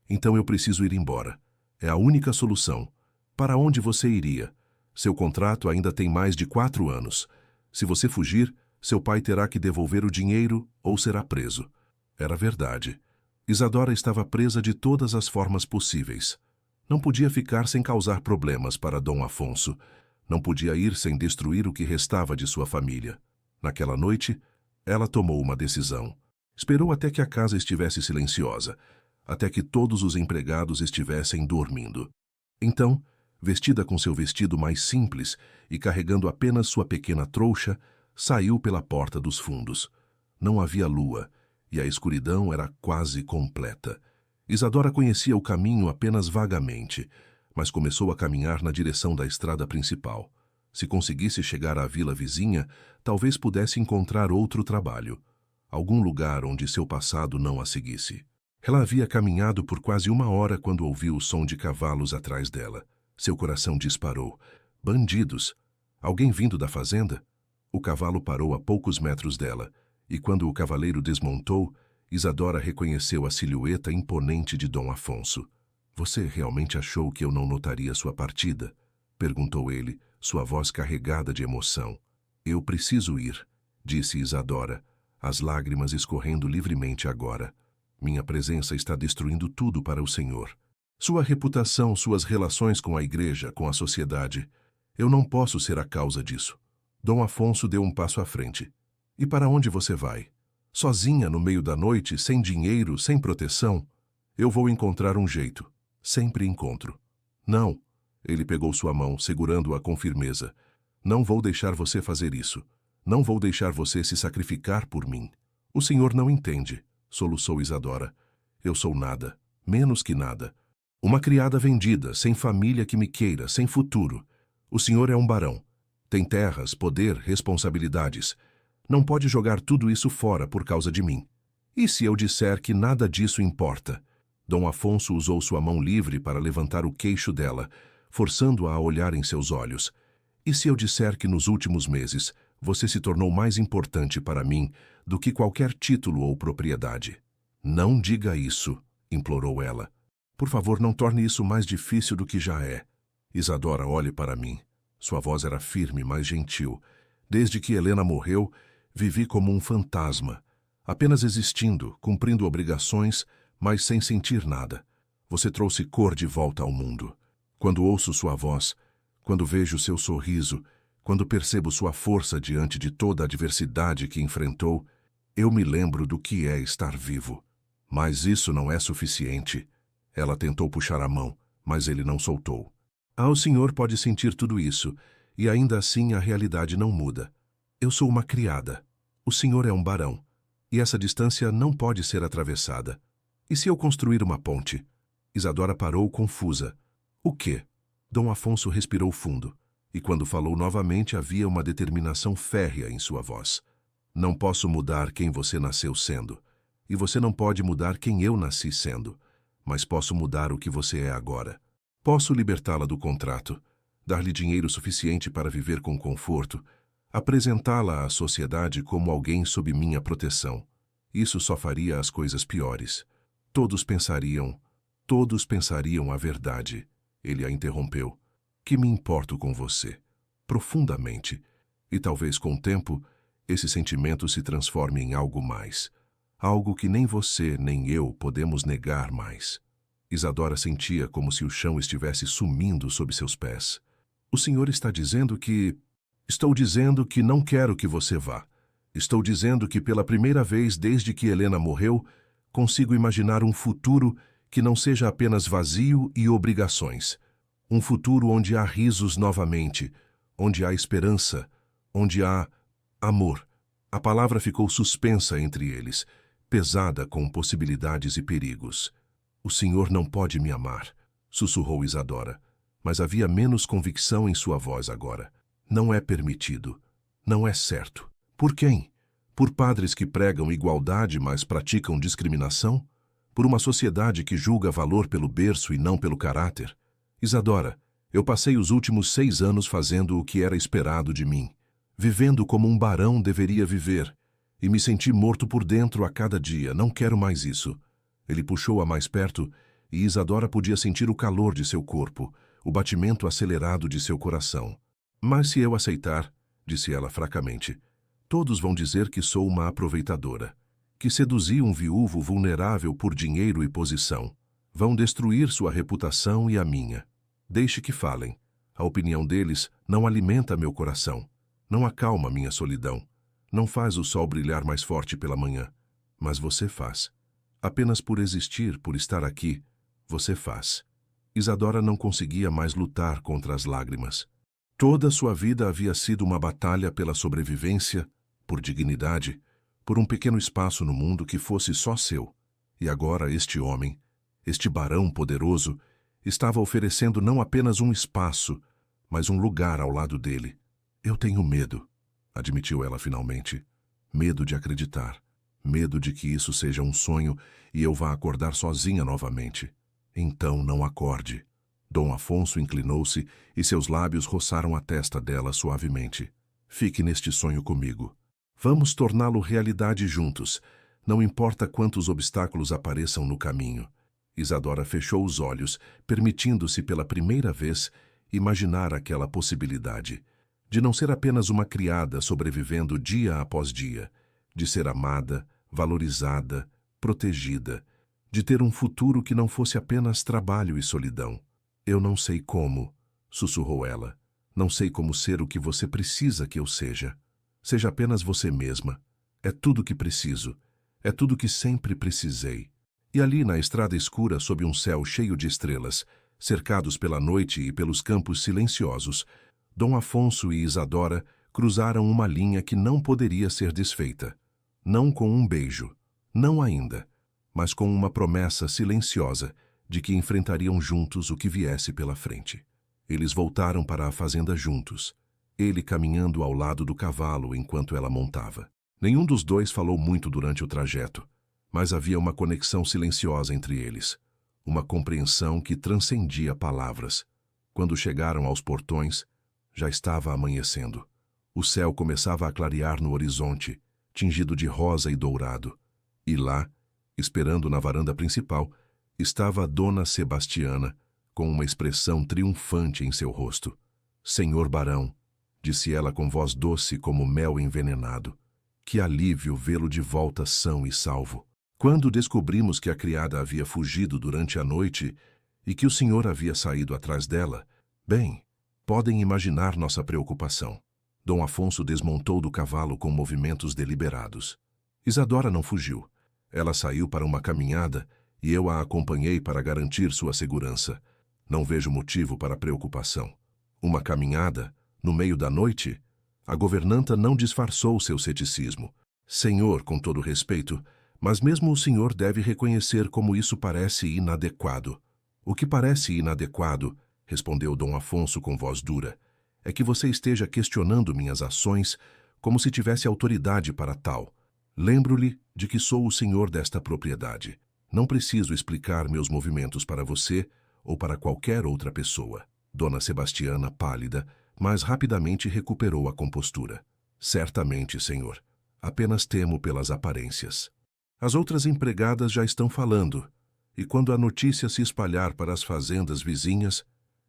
Então eu preciso ir embora. É a única solução. Para onde você iria? Seu contrato ainda tem mais de 4 anos. Se você fugir, seu pai terá que devolver o dinheiro ou será preso. Era verdade. Isadora estava presa de todas as formas possíveis. Não podia ficar sem causar problemas para Dom Afonso. Não podia ir sem destruir o que restava de sua família. Naquela noite, ela tomou uma decisão. Esperou até que a casa estivesse silenciosa, até que todos os empregados estivessem dormindo. Então, vestida com seu vestido mais simples e carregando apenas sua pequena trouxa, saiu pela porta dos fundos. Não havia lua, e a escuridão era quase completa. Isadora conhecia o caminho apenas vagamente, mas começou a caminhar na direção da estrada principal. Se conseguisse chegar à vila vizinha, talvez pudesse encontrar outro trabalho, algum lugar onde seu passado não a seguisse. Ela havia caminhado por quase 1 hora quando ouviu o som de cavalos atrás dela. Seu coração disparou. Bandidos! Alguém vindo da fazenda? O cavalo parou a poucos metros dela, e quando o cavaleiro desmontou, Isadora reconheceu a silhueta imponente de Dom Afonso. Você realmente achou que eu não notaria sua partida? Perguntou ele, sua voz carregada de emoção. Eu preciso ir, disse Isadora, as lágrimas escorrendo livremente agora. Minha presença está destruindo tudo para o Senhor. Sua reputação, suas relações com a igreja, com a sociedade. Eu não posso ser a causa disso. Dom Afonso deu um passo à frente. E para onde você vai? Sozinha no meio da noite, sem dinheiro, sem proteção? Eu vou encontrar um jeito. Sempre encontro. Não. Ele pegou sua mão, segurando-a com firmeza. Não vou deixar você fazer isso. Não vou deixar você se sacrificar por mim. O senhor não entende, soluçou Isadora. Eu sou nada, menos que nada. Uma criada vendida, sem família que me queira, sem futuro. O senhor é um barão. Tem terras, poder, responsabilidades. Não pode jogar tudo isso fora por causa de mim. E se eu disser que nada disso importa? Dom Afonso usou sua mão livre para levantar o queixo dela, forçando-a a olhar em seus olhos. E se eu disser que nos últimos meses você se tornou mais importante para mim do que qualquer título ou propriedade? Não diga isso, implorou ela. Por favor, não torne isso mais difícil do que já é. Isadora, olhe para mim. Sua voz era firme, mas gentil. Desde que Helena morreu, vivi como um fantasma, apenas existindo, cumprindo obrigações, mas sem sentir nada. Você trouxe cor de volta ao mundo. Quando ouço sua voz, quando vejo seu sorriso, quando percebo sua força diante de toda a adversidade que enfrentou, eu me lembro do que é estar vivo. Mas isso não é suficiente. Ela tentou puxar a mão, mas ele não soltou. O senhor pode sentir tudo isso, e ainda assim a realidade não muda. Eu sou uma criada. O senhor é um barão. E essa distância não pode ser atravessada. E se eu construir uma ponte? Isadora parou confusa. O quê? Dom Afonso respirou fundo, e quando falou novamente havia uma determinação férrea em sua voz. Não posso mudar quem você nasceu sendo, e você não pode mudar quem eu nasci sendo, mas posso mudar o que você é agora. Posso libertá-la do contrato. dar-lhe dinheiro suficiente para viver com conforto, apresentá-la à sociedade como alguém sob minha proteção. Isso só faria as coisas piores. Todos pensariam a verdade. Ele a interrompeu. Que me importo com você? Profundamente. E talvez com o tempo, esse sentimento se transforme em algo mais. Algo que nem você nem eu podemos negar mais. Isadora sentia como se o chão estivesse sumindo sob seus pés. O senhor está dizendo que... Estou dizendo que não quero que você vá. Estou dizendo que pela primeira vez desde que Helena morreu, consigo imaginar um futuro que não seja apenas vazio e obrigações. Um futuro onde há risos novamente, onde há esperança, onde há amor. A palavra ficou suspensa entre eles, pesada com possibilidades e perigos. O senhor não pode me amar, sussurrou Isadora, mas havia menos convicção em sua voz agora. Não é permitido. Não é certo. Por quem? Por padres que pregam igualdade, mas praticam discriminação? Por uma sociedade que julga valor pelo berço e não pelo caráter? Isadora, eu passei os últimos 6 anos fazendo o que era esperado de mim, vivendo como um barão deveria viver, e me senti morto por dentro a cada dia. Não quero mais isso. Ele puxou-a mais perto e Isadora podia sentir o calor de seu corpo, o batimento acelerado de seu coração. Mas se eu aceitar, disse ela fracamente, todos vão dizer que sou uma aproveitadora, que seduzi um viúvo vulnerável por dinheiro e posição. Vão destruir sua reputação e a minha. Deixe que falem. A opinião deles não alimenta meu coração, não acalma minha solidão, não faz o sol brilhar mais forte pela manhã. Mas você faz. Apenas por existir, por estar aqui, você faz. Isadora não conseguia mais lutar contra as lágrimas. Toda sua vida havia sido uma batalha pela sobrevivência, por dignidade, por um pequeno espaço no mundo que fosse só seu. E agora este homem, este barão poderoso, estava oferecendo não apenas um espaço, mas um lugar ao lado dele. Eu tenho medo, admitiu ela finalmente. Medo de acreditar. Medo de que isso seja um sonho e eu vá acordar sozinha novamente. Então não acorde. Dom Afonso inclinou-se e seus lábios roçaram a testa dela suavemente. Fique neste sonho comigo. Vamos torná-lo realidade juntos, não importa quantos obstáculos apareçam no caminho. Isadora fechou os olhos, permitindo-se pela primeira vez imaginar aquela possibilidade, de não ser apenas uma criada sobrevivendo dia após dia, de ser amada, valorizada, protegida, de ter um futuro que não fosse apenas trabalho e solidão. Eu não sei como, sussurrou ela. Não sei como ser o que você precisa que eu seja. Seja apenas você mesma. É tudo que preciso. É tudo que sempre precisei. E ali na estrada escura, sob um céu cheio de estrelas, cercados pela noite e pelos campos silenciosos, Dom Afonso e Isadora cruzaram uma linha que não poderia ser desfeita. Não com um beijo, não ainda, mas com uma promessa silenciosa de que enfrentariam juntos o que viesse pela frente. Eles voltaram para a fazenda juntos, ele caminhando ao lado do cavalo enquanto ela montava. Nenhum dos dois falou muito durante o trajeto, mas havia uma conexão silenciosa entre eles, uma compreensão que transcendia palavras. Quando chegaram aos portões, já estava amanhecendo. O céu começava a clarear no horizonte, tingido de rosa e dourado. E lá, esperando na varanda principal, estava a Dona Sebastiana, com uma expressão triunfante em seu rosto. Senhor barão, disse ela com voz doce como mel envenenado, que alívio vê-lo de volta são e salvo. Quando descobrimos que a criada havia fugido durante a noite e que o senhor havia saído atrás dela, bem, podem imaginar nossa preocupação. Dom Afonso desmontou do cavalo com movimentos deliberados. Isadora não fugiu. Ela saiu para uma caminhada e eu a acompanhei para garantir sua segurança. Não vejo motivo para preocupação. Uma caminhada, no meio da noite? A governanta não disfarçou seu ceticismo. Senhor, com todo respeito, mas mesmo o senhor deve reconhecer como isso parece inadequado. O que parece inadequado, respondeu Dom Afonso com voz dura, é que você esteja questionando minhas ações como se tivesse autoridade para tal. Lembro-lhe de que sou o senhor desta propriedade. Não preciso explicar meus movimentos para você ou para qualquer outra pessoa. Dona Sebastiana, pálida, mas rapidamente recuperou a compostura. Certamente, senhor. Apenas temo pelas aparências. As outras empregadas já estão falando, e quando a notícia se espalhar para as fazendas vizinhas,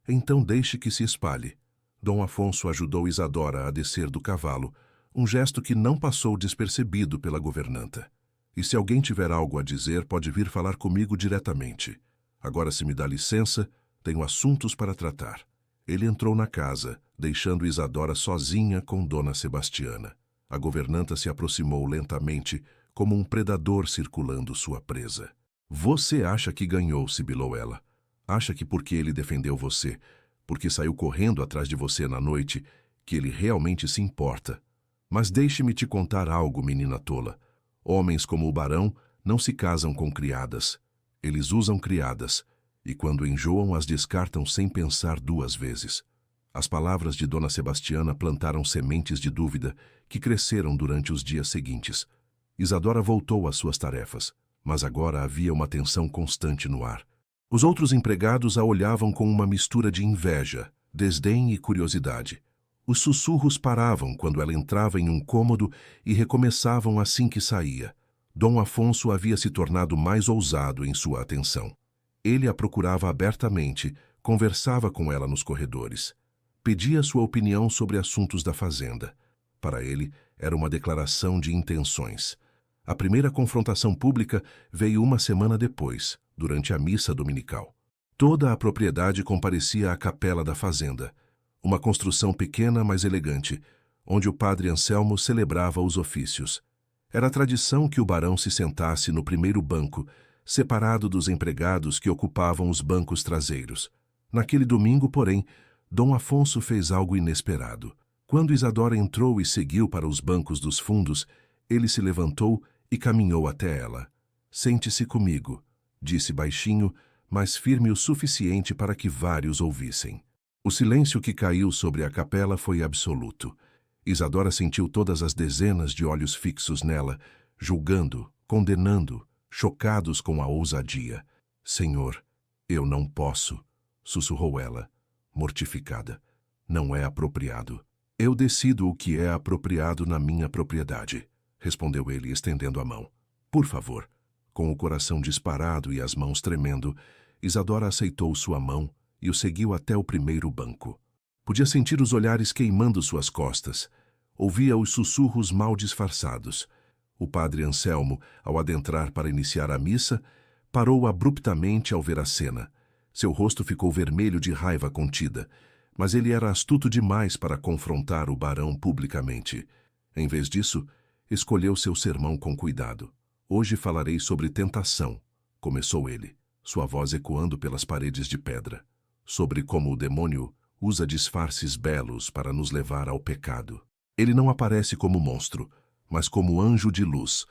então deixe que se espalhe. Dom Afonso ajudou Isadora a descer do cavalo, um gesto que não passou despercebido pela governanta. E se alguém tiver algo a dizer, pode vir falar comigo diretamente. Agora, se me dá licença, tenho assuntos para tratar. Ele entrou na casa, deixando Isadora sozinha com Dona Sebastiana. A governanta se aproximou lentamente, como um predador circulando sua presa. Você acha que ganhou, sibilou ela. Acha que porque ele defendeu você, porque saiu correndo atrás de você na noite, que ele realmente se importa. Mas deixe-me te contar algo, menina tola. Homens como o barão não se casam com criadas. Eles usam criadas, e quando enjoam as descartam sem pensar duas vezes. As palavras de Dona Sebastiana plantaram sementes de dúvida que cresceram durante os dias seguintes. Isadora voltou às suas tarefas, mas agora havia uma tensão constante no ar. Os outros empregados a olhavam com uma mistura de inveja, desdém e curiosidade. Os sussurros paravam quando ela entrava em um cômodo e recomeçavam assim que saía. Dom Afonso havia se tornado mais ousado em sua atenção. Ele a procurava abertamente, conversava com ela nos corredores. Pedia sua opinião sobre assuntos da fazenda. Para ele, era uma declaração de intenções. A primeira confrontação pública veio uma semana depois, durante a missa dominical. Toda a propriedade comparecia à capela da fazenda, uma construção pequena, mas elegante, onde o padre Anselmo celebrava os ofícios. Era tradição que o barão se sentasse no primeiro banco, separado dos empregados que ocupavam os bancos traseiros. Naquele domingo, porém, Dom Afonso fez algo inesperado. Quando Isadora entrou e seguiu para os bancos dos fundos, ele se levantou e caminhou até ela. Sente-se comigo, disse baixinho, mas firme o suficiente para que vários ouvissem. O silêncio que caiu sobre a capela foi absoluto. Isadora sentiu todas as dezenas de olhos fixos nela, julgando, condenando, chocados com a ousadia. Senhor, eu não posso, sussurrou ela, mortificada. Não é apropriado. Eu decido o que é apropriado na minha propriedade, respondeu ele, estendendo a mão. Por favor. Com o coração disparado e as mãos tremendo, Isadora aceitou sua mão e o seguiu até o primeiro banco. Podia sentir os olhares queimando suas costas. Ouvia os sussurros mal disfarçados. O padre Anselmo, ao adentrar para iniciar a missa, parou abruptamente ao ver a cena. Seu rosto ficou vermelho de raiva contida, mas ele era astuto demais para confrontar o barão publicamente. Em vez disso, escolheu seu sermão com cuidado. Hoje falarei sobre tentação, começou ele, sua voz ecoando pelas paredes de pedra, sobre como o demônio usa disfarces belos para nos levar ao pecado. Ele não aparece como monstro, mas como anjo de luz,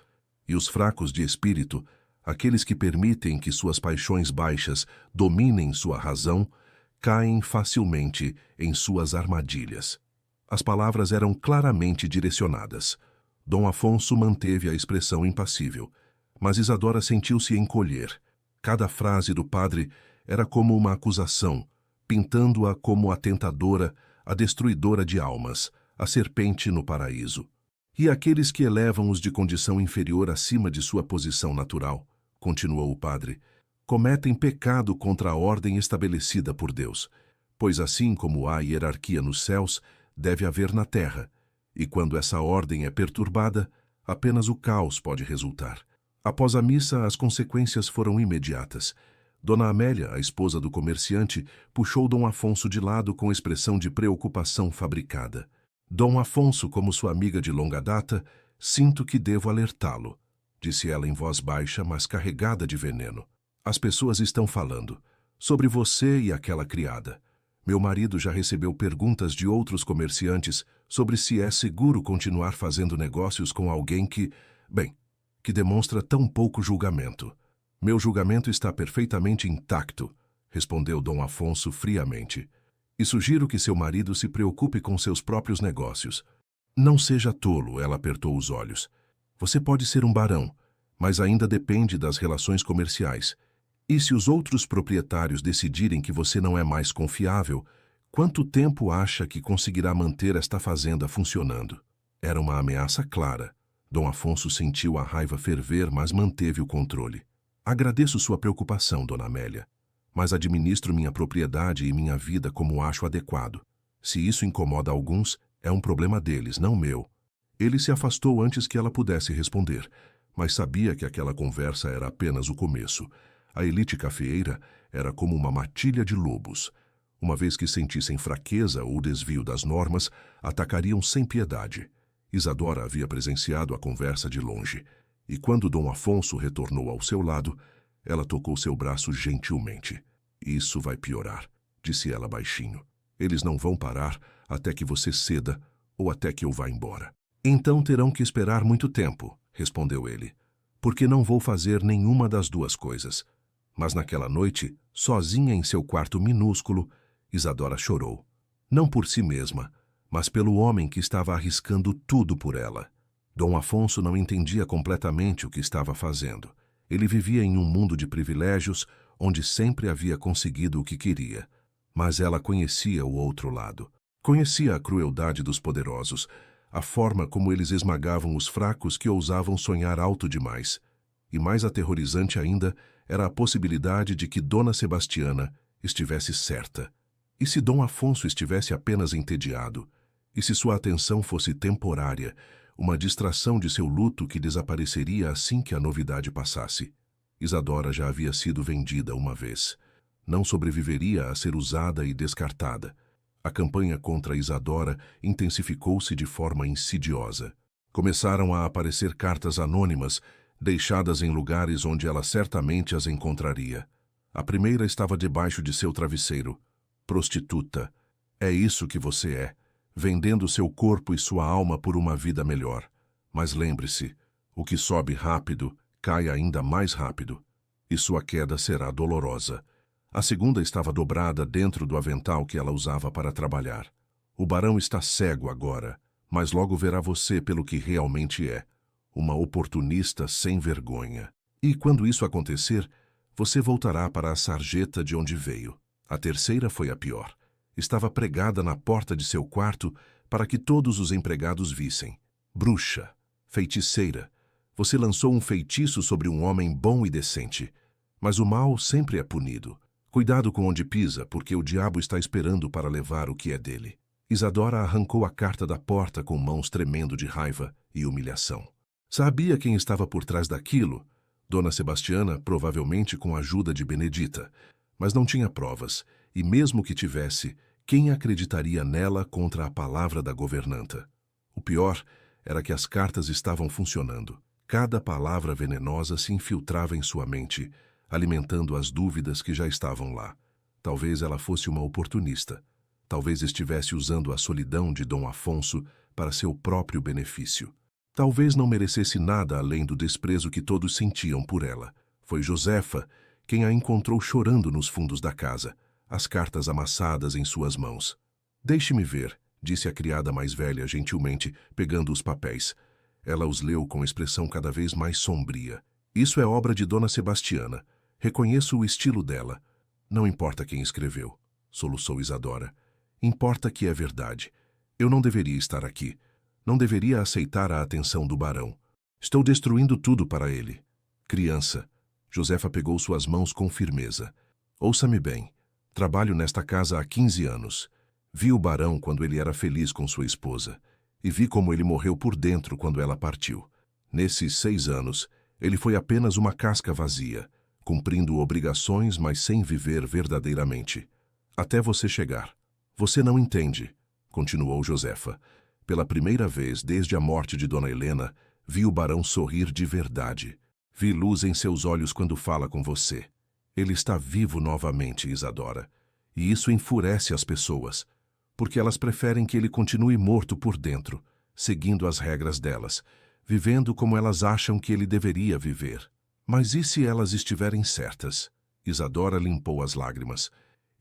e os fracos de espírito, aqueles que permitem que suas paixões baixas dominem sua razão, caem facilmente em suas armadilhas. As palavras eram claramente direcionadas. Dom Afonso manteve a expressão impassível, mas Isadora sentiu-se encolher. Cada frase do padre era como uma acusação, pintando-a como a tentadora, a destruidora de almas, a serpente no paraíso. E aqueles que elevam os de condição inferior acima de sua posição natural, continuou o padre, cometem pecado contra a ordem estabelecida por Deus, pois assim como há hierarquia nos céus, deve haver na terra, e quando essa ordem é perturbada, apenas o caos pode resultar. Após a missa, as consequências foram imediatas. Dona Amélia, a esposa do comerciante, puxou Dom Afonso de lado com expressão de preocupação fabricada. Dom Afonso, como sua amiga de longa data, sinto que devo alertá-lo, disse ela em voz baixa, mas carregada de veneno. As pessoas estão falando sobre você e aquela criada. Meu marido já recebeu perguntas de outros comerciantes sobre se é seguro continuar fazendo negócios com alguém que demonstra tão pouco julgamento. Meu julgamento está perfeitamente intacto, respondeu Dom Afonso friamente. E sugiro que seu marido se preocupe com seus próprios negócios. Não seja tolo, ela apertou os olhos. Você pode ser um barão, mas ainda depende das relações comerciais. E se os outros proprietários decidirem que você não é mais confiável, Quanto tempo acha que conseguirá manter esta fazenda funcionando? Era uma ameaça clara. Dom Afonso sentiu a raiva ferver, mas manteve o controle. Agradeço sua preocupação, Dona Amélia, mas administro minha propriedade e minha vida como acho adequado. Se isso incomoda alguns, é um problema deles, não meu. Ele se afastou antes que ela pudesse responder, mas sabia que aquela conversa era apenas o começo. A elite cafeeira era como uma matilha de lobos. Uma vez que sentissem fraqueza ou desvio das normas, atacariam sem piedade. Isadora havia presenciado a conversa de longe, e quando Dom Afonso retornou ao seu lado, ela tocou seu braço gentilmente. Isso vai piorar, disse ela baixinho. Eles não vão parar até que você ceda ou até que eu vá embora. Então terão que esperar muito tempo, respondeu ele, porque não vou fazer nenhuma das duas coisas. Mas naquela noite, sozinha em seu quarto minúsculo, Isadora chorou. Não por si mesma, mas pelo homem que estava arriscando tudo por ela. Dom Afonso não entendia completamente o que estava fazendo. Ele vivia em um mundo de privilégios, onde sempre havia conseguido o que queria. Mas ela conhecia o outro lado. Conhecia a crueldade dos poderosos, a forma como eles esmagavam os fracos que ousavam sonhar alto demais. E mais aterrorizante ainda era a possibilidade de que Dona Sebastiana estivesse certa. E se Dom Afonso estivesse apenas entediado? E se sua atenção fosse temporária, uma distração de seu luto que desapareceria assim que a novidade passasse? Isadora já havia sido vendida uma vez. Não sobreviveria a ser usada e descartada. A campanha contra Isadora intensificou-se de forma insidiosa. Começaram a aparecer cartas anônimas, deixadas em lugares onde ela certamente as encontraria. A primeira estava debaixo de seu travesseiro. Prostituta, é isso que você é, vendendo seu corpo e sua alma por uma vida melhor. Mas lembre-se, o que sobe rápido, cai ainda mais rápido, e sua queda será dolorosa. A segunda estava dobrada dentro do avental que ela usava para trabalhar. O barão está cego agora, mas logo verá você pelo que realmente é, uma oportunista sem vergonha. E quando isso acontecer, você voltará para a sarjeta de onde veio. A terceira foi a pior. Estava pregada na porta de seu quarto para que todos os empregados vissem. Bruxa, feiticeira, você lançou um feitiço sobre um homem bom e decente. Mas o mal sempre é punido. Cuidado com onde pisa, porque o diabo está esperando para levar o que é dele. Isadora arrancou a carta da porta com mãos tremendo de raiva e humilhação. Sabia quem estava por trás daquilo? Dona Sebastiana, provavelmente com a ajuda de Benedita. Mas não tinha provas, e mesmo que tivesse, quem acreditaria nela contra a palavra da governanta? O pior era que as cartas estavam funcionando. Cada palavra venenosa se infiltrava em sua mente, alimentando as dúvidas que já estavam lá. Talvez ela fosse uma oportunista. Talvez estivesse usando a solidão de Dom Afonso para seu próprio benefício. Talvez não merecesse nada além do desprezo que todos sentiam por ela. Foi Josefa quem a encontrou chorando nos fundos da casa, as cartas amassadas em suas mãos. Deixe-me ver, disse a criada mais velha gentilmente, pegando os papéis. Ela os leu com expressão cada vez mais sombria. Isso é obra de Dona Sebastiana. Reconheço o estilo dela. Não importa quem escreveu, soluçou Isadora. Importa que é verdade. Eu não deveria estar aqui. Não deveria aceitar a atenção do barão. Estou destruindo tudo para ele. Criança. Josefa pegou suas mãos com firmeza. Ouça-me bem. Trabalho nesta casa há 15 anos. Vi o barão quando ele era feliz com sua esposa. E vi como ele morreu por dentro quando ela partiu. Nesses 6 anos, ele foi apenas uma casca vazia, cumprindo obrigações, mas sem viver verdadeiramente. Até você chegar. Você não entende, continuou Josefa. Pela primeira vez desde a morte de Dona Helena, vi o barão sorrir de verdade. Vi luz em seus olhos quando fala com você. Ele está vivo novamente, Isadora. E isso enfurece as pessoas, porque elas preferem que ele continue morto por dentro, seguindo as regras delas, vivendo como elas acham que ele deveria viver. Mas e se elas estiverem certas? Isadora limpou as lágrimas.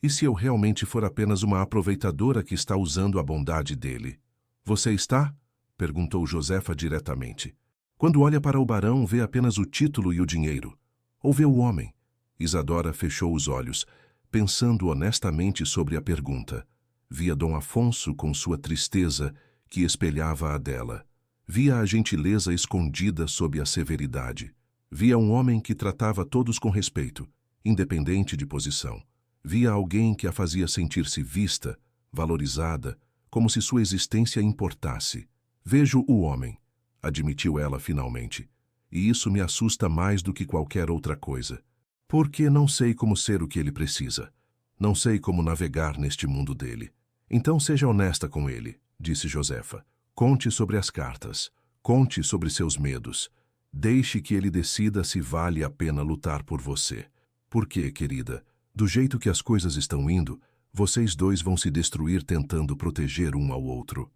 E se eu realmente for apenas uma aproveitadora que está usando a bondade dele? Você está? Perguntou Josefa diretamente. Quando olha para o barão, vê apenas o título e o dinheiro. Ou vê o homem? Isadora fechou os olhos, pensando honestamente sobre a pergunta. Via Dom Afonso com sua tristeza, que espelhava a dela. Via a gentileza escondida sob a severidade. Via um homem que tratava todos com respeito, independente de posição. Via alguém que a fazia sentir-se vista, valorizada, como se sua existência importasse. Vejo o homem, admitiu ela finalmente, e isso me assusta mais do que qualquer outra coisa. Porque não sei como ser o que ele precisa. Não sei como navegar neste mundo dele. Então seja honesta com ele, disse Josefa. Conte sobre as cartas. Conte sobre seus medos. Deixe que ele decida se vale a pena lutar por você. Porque, querida, do jeito que as coisas estão indo, vocês dois vão se destruir tentando proteger um ao outro.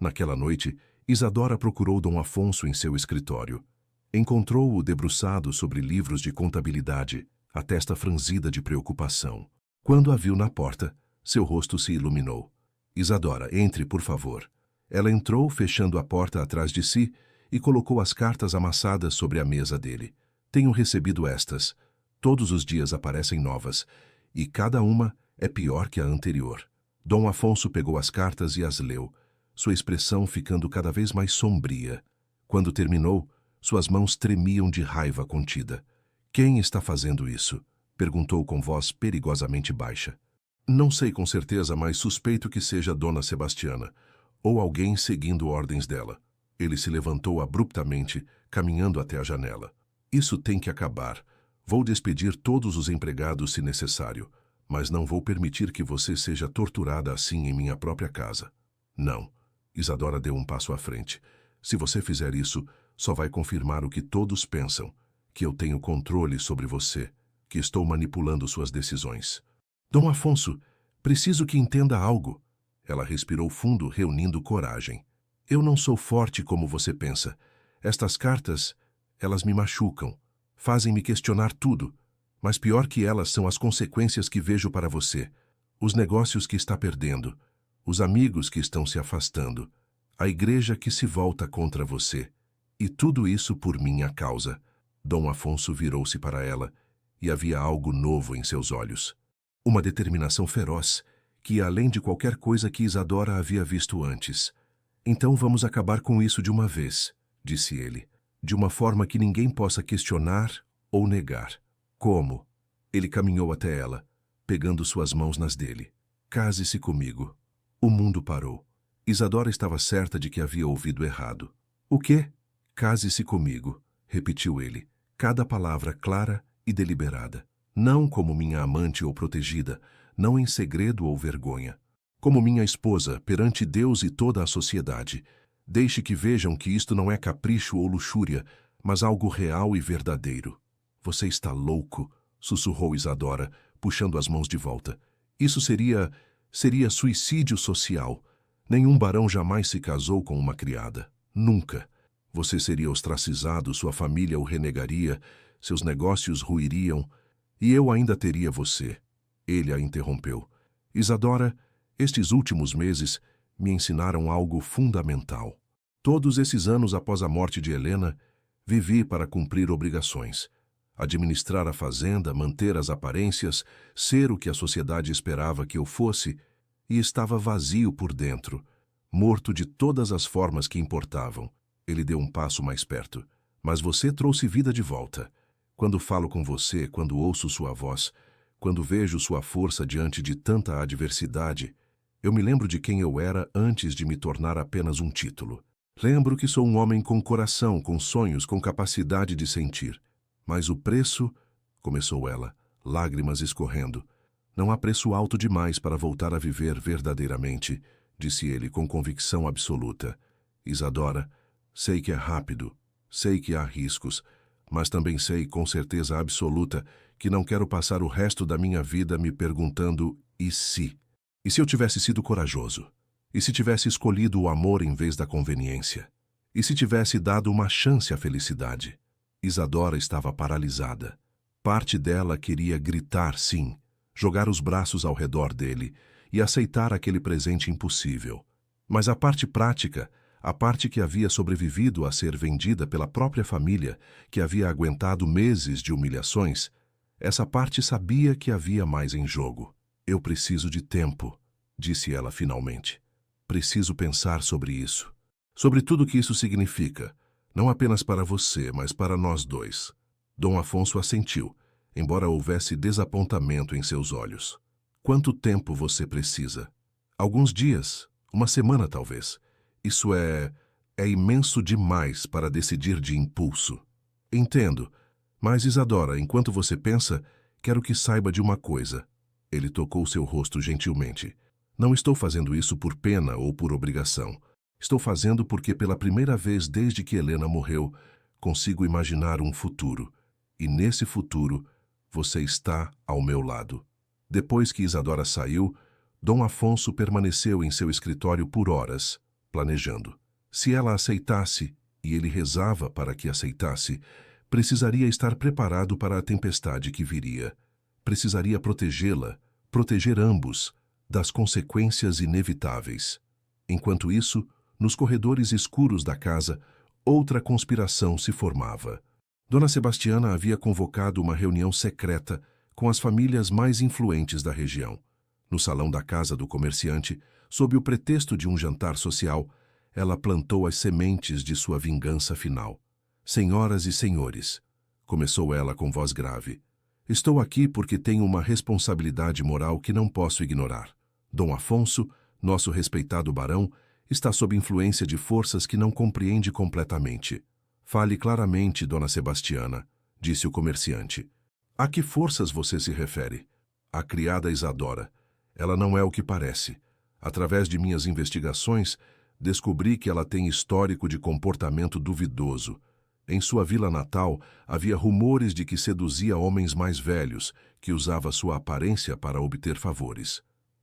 Naquela noite, Isadora procurou Dom Afonso em seu escritório. Encontrou-o debruçado sobre livros de contabilidade, a testa franzida de preocupação. Quando a viu na porta, seu rosto se iluminou. Isadora, entre, por favor. Ela entrou, fechando a porta atrás de si, e colocou as cartas amassadas sobre a mesa dele. Tenho recebido estas. Todos os dias aparecem novas, e cada uma é pior que a anterior. Dom Afonso pegou as cartas e as leu, sua expressão ficando cada vez mais sombria. Quando terminou, suas mãos tremiam de raiva contida. Quem está fazendo isso? Perguntou com voz perigosamente baixa. Não sei com certeza, mas suspeito que seja Dona Sebastiana, ou alguém seguindo ordens dela. Ele se levantou abruptamente, caminhando até a janela. Isso tem que acabar. Vou despedir todos os empregados se necessário, mas não vou permitir que você seja torturada assim em minha própria casa. Não. Isadora deu um passo à frente. Se você fizer isso, só vai confirmar o que todos pensam, que eu tenho controle sobre você, que estou manipulando suas decisões. Dom Afonso, preciso que entenda algo. Ela respirou fundo, reunindo coragem. Eu não sou forte como você pensa. Estas cartas, elas me machucam, fazem-me questionar tudo, mas pior que elas são as consequências que vejo para você, os negócios que está perdendo, os amigos que estão se afastando, a igreja que se volta contra você, e tudo isso por minha causa. Dom Afonso virou-se para ela, e havia algo novo em seus olhos. Uma determinação feroz, que ia além de qualquer coisa que Isadora havia visto antes. Então vamos acabar com isso de uma vez, disse ele, de uma forma que ninguém possa questionar ou negar. Como? Ele caminhou até ela, pegando suas mãos nas dele. Case-se comigo. O mundo parou. Isadora estava certa de que havia ouvido errado. O quê? Case-se comigo, repetiu ele, cada palavra clara e deliberada. Não como minha amante ou protegida, não em segredo ou vergonha. Como minha esposa, perante Deus e toda a sociedade. Deixe que vejam que isto não é capricho ou luxúria, mas algo real e verdadeiro. Você está louco, sussurrou Isadora, puxando as mãos de volta. Isso seria suicídio social. Nenhum barão jamais se casou com uma criada. Nunca. Você seria ostracizado, sua família o renegaria, seus negócios ruiriam, e eu ainda teria você. Ele a interrompeu. Isadora, estes últimos meses me ensinaram algo fundamental. Todos esses anos após a morte de Helena, vivi para cumprir obrigações. Administrar a fazenda, manter as aparências, ser o que a sociedade esperava que eu fosse, e estava vazio por dentro, morto de todas as formas que importavam. Ele deu um passo mais perto. Mas você trouxe vida de volta. Quando falo com você, quando ouço sua voz, quando vejo sua força diante de tanta adversidade, eu me lembro de quem eu era antes de me tornar apenas um título. Lembro que sou um homem com coração, com sonhos, com capacidade de sentir. Mas o preço, começou ela, lágrimas escorrendo. Não há preço alto demais para voltar a viver verdadeiramente, disse ele com convicção absoluta. Isadora, sei que é rápido, sei que há riscos, mas também sei com certeza absoluta que não quero passar o resto da minha vida me perguntando e se? E se eu tivesse sido corajoso? E se tivesse escolhido o amor em vez da conveniência? E se tivesse dado uma chance à felicidade? Isadora estava paralisada. Parte dela queria gritar sim, jogar os braços ao redor dele e aceitar aquele presente impossível. Mas a parte prática, a parte que havia sobrevivido a ser vendida pela própria família, que havia aguentado meses de humilhações, essa parte sabia que havia mais em jogo. Eu preciso de tempo, disse ela finalmente. Preciso pensar sobre isso. Sobre tudo o que isso significa, não apenas para você, mas para nós dois. Dom Afonso assentiu, embora houvesse desapontamento em seus olhos. Quanto tempo você precisa? Alguns dias, uma semana talvez. Isso é imenso demais para decidir de impulso. Entendo, mas Isadora, enquanto você pensa, quero que saiba de uma coisa. Ele tocou seu rosto gentilmente. Não estou fazendo isso por pena ou por obrigação. Estou fazendo porque pela primeira vez desde que Helena morreu, consigo imaginar um futuro. E nesse futuro, você está ao meu lado. Depois que Isadora saiu, Dom Afonso permaneceu em seu escritório por horas, planejando. Se ela aceitasse, e ele rezava para que aceitasse, precisaria estar preparado para a tempestade que viria. Precisaria protegê-la, proteger ambos, das consequências inevitáveis. Enquanto isso, nos corredores escuros da casa, outra conspiração se formava. Dona Sebastiana havia convocado uma reunião secreta com as famílias mais influentes da região. No salão da casa do comerciante, sob o pretexto de um jantar social, ela plantou as sementes de sua vingança final. Senhoras e senhores, começou ela com voz grave, estou aqui porque tenho uma responsabilidade moral que não posso ignorar. Dom Afonso, nosso respeitado barão, está sob influência de forças que não compreende completamente. Fale claramente, Dona Sebastiana, disse o comerciante. A que forças você se refere? A criada Isadora. Ela não é o que parece. Através de minhas investigações, descobri que ela tem histórico de comportamento duvidoso. Em sua vila natal, havia rumores de que seduzia homens mais velhos, que usava sua aparência para obter favores.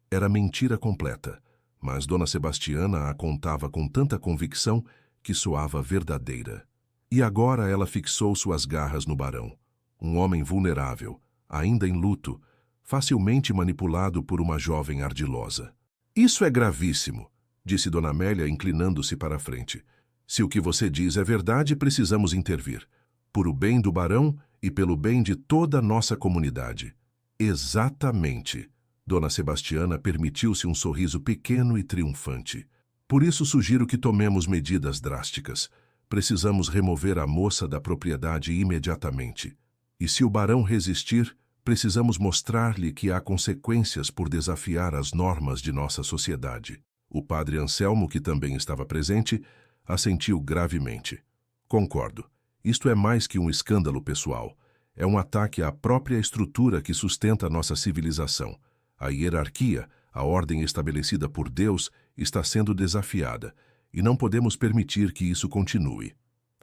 Era mentira completa, mas Dona Sebastiana a contava com tanta convicção que soava verdadeira. E agora ela fixou suas garras no barão, um homem vulnerável, ainda em luto, facilmente manipulado por uma jovem ardilosa. Isso é gravíssimo, disse Dona Amélia, inclinando-se para a frente. Se o que você diz é verdade, precisamos intervir. Por o bem do barão e pelo bem de toda a nossa comunidade. Exatamente. Dona Sebastiana permitiu-se um sorriso pequeno e triunfante. Por isso sugiro que tomemos medidas drásticas. Precisamos remover a moça da propriedade imediatamente. E se o barão resistir, precisamos mostrar-lhe que há consequências por desafiar as normas de nossa sociedade. O padre Anselmo, que também estava presente, assentiu gravemente. Concordo. Isto é mais que um escândalo pessoal. É um ataque à própria estrutura que sustenta nossa civilização. A hierarquia, a ordem estabelecida por Deus, está sendo desafiada, e não podemos permitir que isso continue.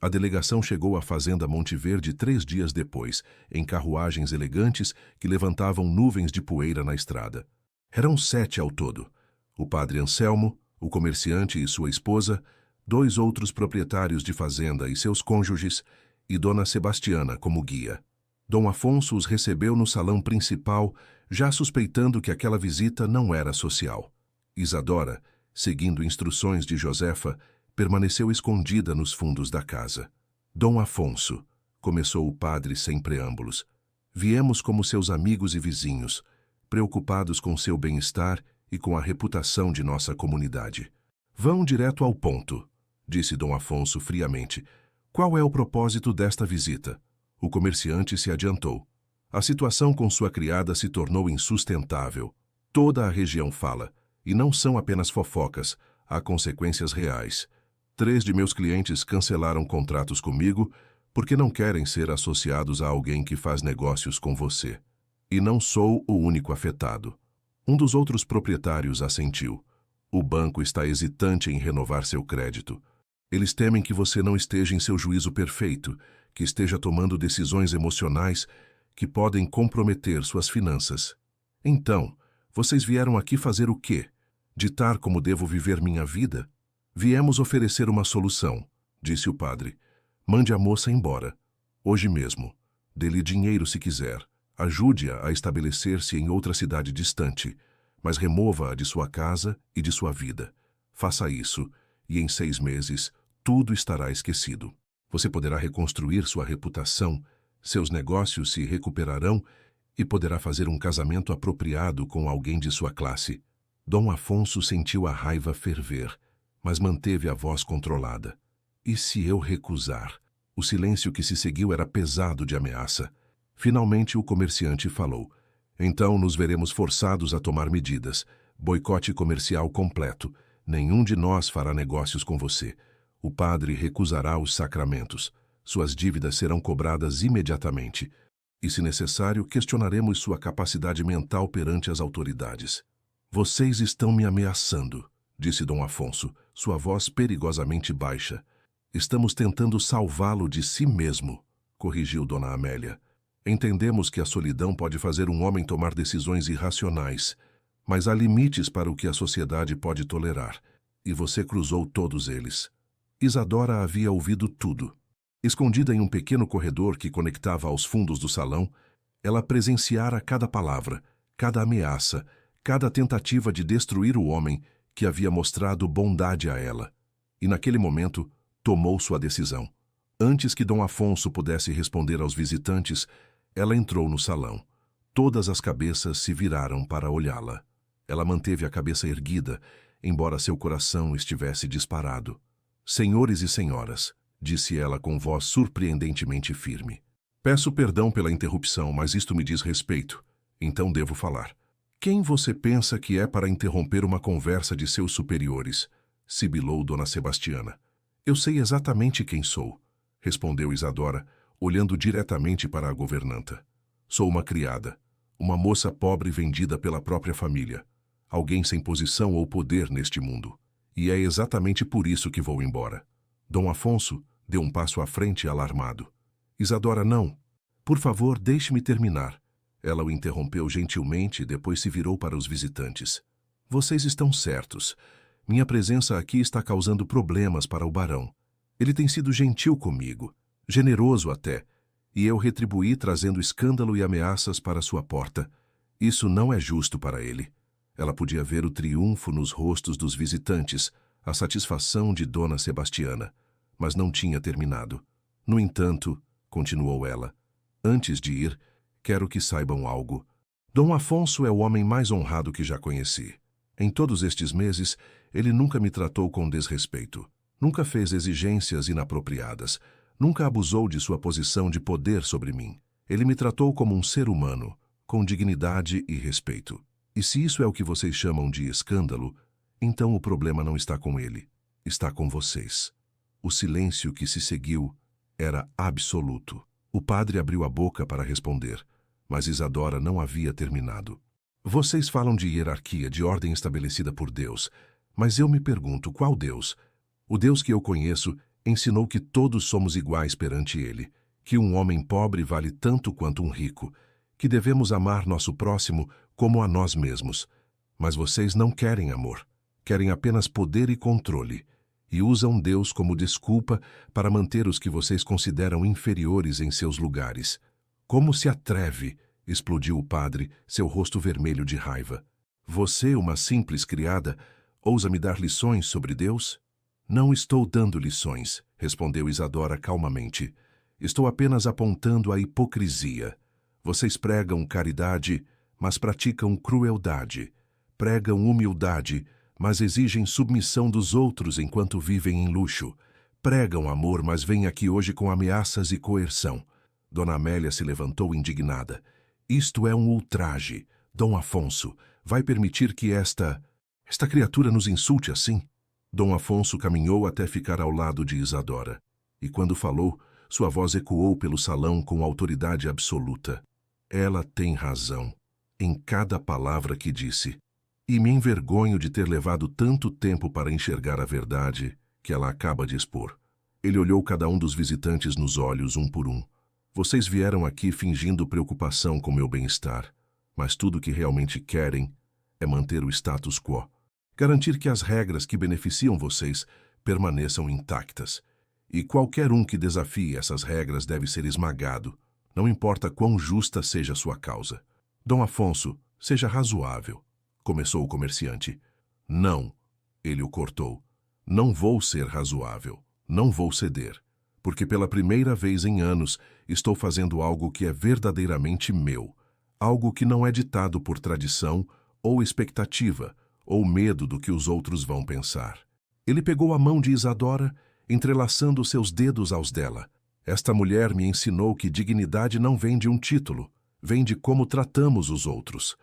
A delegação chegou à fazenda Monte Verde 3 dias depois, em carruagens elegantes que levantavam nuvens de poeira na estrada. Eram 7 ao todo. O padre Anselmo, o comerciante e sua esposa, 2 outros proprietários de fazenda e seus cônjuges, e Dona Sebastiana como guia. Dom Afonso os recebeu no salão principal, já suspeitando que aquela visita não era social. Isadora, seguindo instruções de Josefa, permaneceu escondida nos fundos da casa. Dom Afonso, começou o padre sem preâmbulos, viemos como seus amigos e vizinhos, preocupados com seu bem-estar e com a reputação de nossa comunidade. Vão direto ao ponto, disse Dom Afonso friamente. Qual é o propósito desta visita? O comerciante se adiantou. A situação com sua criada se tornou insustentável. Toda a região fala, e não são apenas fofocas, há consequências reais. 3 de meus clientes cancelaram contratos comigo porque não querem ser associados a alguém que faz negócios com você. E não sou o único afetado. Um dos outros proprietários assentiu. O banco está hesitante em renovar seu crédito. Eles temem que você não esteja em seu juízo perfeito, que esteja tomando decisões emocionais que podem comprometer suas finanças. Então, vocês vieram aqui fazer o quê? Ditar como devo viver minha vida? Viemos oferecer uma solução, disse o padre. Mande a moça embora. Hoje mesmo. Dê-lhe dinheiro se quiser. Ajude-a a estabelecer-se em outra cidade distante, mas remova-a de sua casa e de sua vida. Faça isso, e em 6 meses, tudo estará esquecido. Você poderá reconstruir sua reputação, seus negócios se recuperarão e poderá fazer um casamento apropriado com alguém de sua classe. Dom Afonso sentiu a raiva ferver, mas manteve a voz controlada. E se eu recusar? O silêncio que se seguiu era pesado de ameaça. Finalmente o comerciante falou. Então nos veremos forçados a tomar medidas. Boicote comercial completo. Nenhum de nós fará negócios com você. O padre recusará os sacramentos. Suas dívidas serão cobradas imediatamente. E, se necessário, questionaremos sua capacidade mental perante as autoridades. Vocês estão me ameaçando, disse Dom Afonso, sua voz perigosamente baixa. Estamos tentando salvá-lo de si mesmo, corrigiu Dona Amélia. Entendemos que a solidão pode fazer um homem tomar decisões irracionais, mas há limites para o que a sociedade pode tolerar, e você cruzou todos eles. Isadora havia ouvido tudo. Escondida em um pequeno corredor que conectava aos fundos do salão, ela presenciara cada palavra, cada ameaça, cada tentativa de destruir o homem que havia mostrado bondade a ela. E naquele momento, tomou sua decisão. Antes que Dom Afonso pudesse responder aos visitantes, ela entrou no salão. Todas as cabeças se viraram para olhá-la. Ela manteve a cabeça erguida, embora seu coração estivesse disparado. Senhores e senhoras, disse ela com voz surpreendentemente firme. Peço perdão pela interrupção, mas isto me diz respeito, então devo falar. Quem você pensa que é para interromper uma conversa de seus superiores? Sibilou Dona Sebastiana. Eu sei exatamente quem sou, respondeu Isadora, olhando diretamente para a governanta. Sou uma criada, uma moça pobre vendida pela própria família, alguém sem posição ou poder neste mundo. E é exatamente por isso que vou embora. Dom Afonso deu um passo à frente alarmado. Isadora, não. Por favor, deixe-me terminar. Ela o interrompeu gentilmente e depois se virou para os visitantes. Vocês estão certos. Minha presença aqui está causando problemas para o barão. Ele tem sido gentil comigo, generoso até, e eu retribuí trazendo escândalo e ameaças para sua porta. Isso não é justo para ele. Ela podia ver o triunfo nos rostos dos visitantes, a satisfação de Dona Sebastiana, mas não tinha terminado. No entanto, continuou ela, antes de ir, quero que saibam algo. Dom Afonso é o homem mais honrado que já conheci. Em todos estes meses, ele nunca me tratou com desrespeito. Nunca fez exigências inapropriadas. Nunca abusou de sua posição de poder sobre mim. Ele me tratou como um ser humano, com dignidade e respeito. E se isso é o que vocês chamam de escândalo, então o problema não está com ele, está com vocês. O silêncio que se seguiu era absoluto. O padre abriu a boca para responder, mas Isadora não havia terminado. Vocês falam de hierarquia, de ordem estabelecida por Deus, mas eu me pergunto, qual Deus? O Deus que eu conheço ensinou que todos somos iguais perante ele, que um homem pobre vale tanto quanto um rico, que devemos amar nosso próximo como a nós mesmos. Mas vocês não querem amor, querem apenas poder e controle, e usam Deus como desculpa para manter os que vocês consideram inferiores em seus lugares. Como se atreve? Explodiu o padre, seu rosto vermelho de raiva. Você, uma simples criada, ousa me dar lições sobre Deus? Não estou dando lições, respondeu Isadora calmamente. Estou apenas apontando a hipocrisia. Vocês pregam caridade, mas praticam crueldade. Pregam humildade, mas exigem submissão dos outros enquanto vivem em luxo. Pregam amor, mas vêm aqui hoje com ameaças e coerção. Dona Amélia se levantou indignada. Isto é um ultraje. Dom Afonso, vai permitir que esta criatura nos insulte assim? Dom Afonso caminhou até ficar ao lado de Isadora. E quando falou, sua voz ecoou pelo salão com autoridade absoluta. Ela tem razão, em cada palavra que disse. E me envergonho de ter levado tanto tempo para enxergar a verdade que ela acaba de expor. Ele olhou cada um dos visitantes nos olhos, um por um. Vocês vieram aqui fingindo preocupação com meu bem-estar, mas tudo o que realmente querem é manter o status quo. Garantir que as regras que beneficiam vocês permaneçam intactas. E qualquer um que desafie essas regras deve ser esmagado, não importa quão justa seja a sua causa. Dom Afonso, seja razoável, começou o comerciante. Não, ele o cortou. Não vou ser razoável, não vou ceder, porque pela primeira vez em anos estou fazendo algo que é verdadeiramente meu, algo que não é ditado por tradição ou expectativa, ou medo do que os outros vão pensar. Ele pegou a mão de Isadora, entrelaçando seus dedos aos dela. Esta mulher me ensinou que dignidade não vem de um título, vem de como tratamos os outros.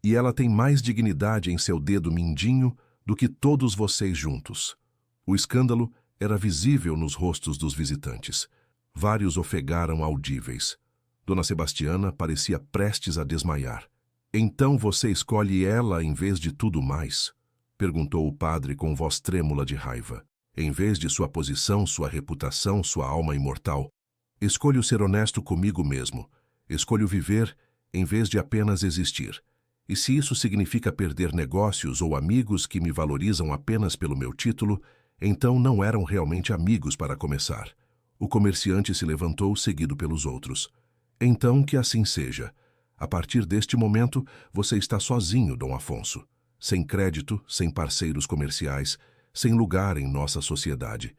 E ela tem mais dignidade em seu dedo mindinho do que todos vocês juntos. O escândalo era visível nos rostos dos visitantes. Vários ofegaram audíveis. Dona Sebastiana parecia prestes a desmaiar. Então você escolhe ela em vez de tudo mais? Perguntou o padre com voz trêmula de raiva. Em vez de sua posição, sua reputação, sua alma imortal. Escolho ser honesto comigo mesmo. Escolho viver em vez de apenas existir. E se isso significa perder negócios ou amigos que me valorizam apenas pelo meu título, então não eram realmente amigos para começar. O comerciante se levantou, seguido pelos outros. Então que assim seja. A partir deste momento, você está sozinho, Dom Afonso. Sem crédito, sem parceiros comerciais, sem lugar em nossa sociedade.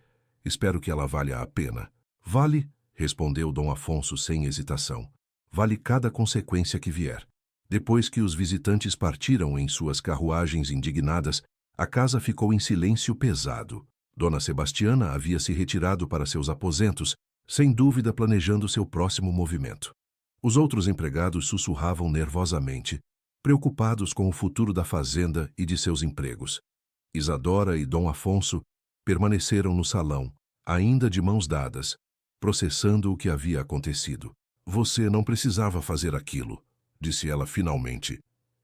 Espero que ela valha a pena. Vale, respondeu Dom Afonso sem hesitação. Vale cada consequência que vier. Depois que os visitantes partiram em suas carruagens indignadas, a casa ficou em silêncio pesado. Dona Sebastiana havia se retirado para seus aposentos, sem dúvida planejando seu próximo movimento. Os outros empregados sussurravam nervosamente, preocupados com o futuro da fazenda e de seus empregos. Isadora e Dom Afonso permaneceram no salão, ainda de mãos dadas, processando o que havia acontecido. Você não precisava fazer aquilo, disse ela finalmente.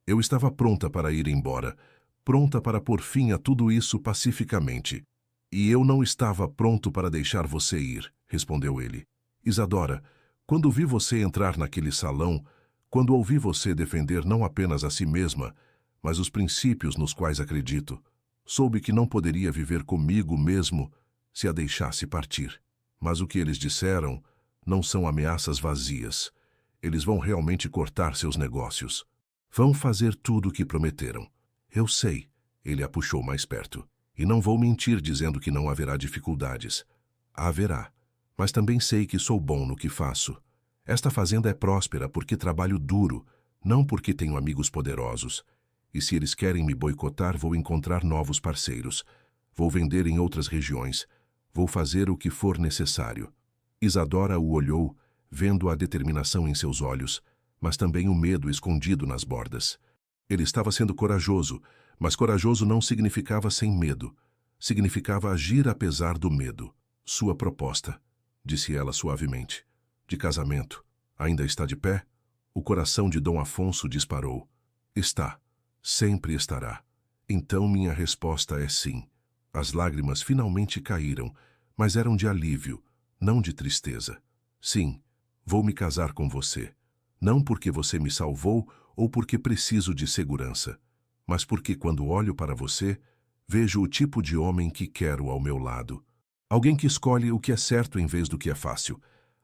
Eu estava pronta para ir embora, pronta para pôr fim a tudo isso pacificamente. E eu não estava pronto para deixar você ir, respondeu ele. Isadora, quando vi você entrar naquele salão, quando ouvi você defender não apenas a si mesma, mas os princípios nos quais acredito, soube que não poderia viver comigo mesmo se a deixasse partir. Mas o que eles disseram não são ameaças vazias. Eles vão realmente cortar seus negócios. Vão fazer tudo o que prometeram. Eu sei, ele a puxou mais perto. E não vou mentir dizendo que não haverá dificuldades. Haverá. Mas também sei que sou bom no que faço. Esta fazenda é próspera porque trabalho duro, não porque tenho amigos poderosos. E se eles querem me boicotar, vou encontrar novos parceiros. Vou vender em outras regiões. Vou fazer o que for necessário. Isadora o olhou, vendo a determinação em seus olhos, mas também o medo escondido nas bordas. Ele estava sendo corajoso, mas corajoso não significava sem medo. Significava agir apesar do medo. Sua proposta, disse ela suavemente, de casamento, ainda está de pé? O coração de Dom Afonso disparou. Está. Sempre estará. Então minha resposta é sim. As lágrimas finalmente caíram, mas eram de alívio, não de tristeza. Sim, vou me casar com você. Não porque você me salvou ou porque preciso de segurança, mas porque quando olho para você, vejo o tipo de homem que quero ao meu lado. Alguém que escolhe o que é certo em vez do que é fácil.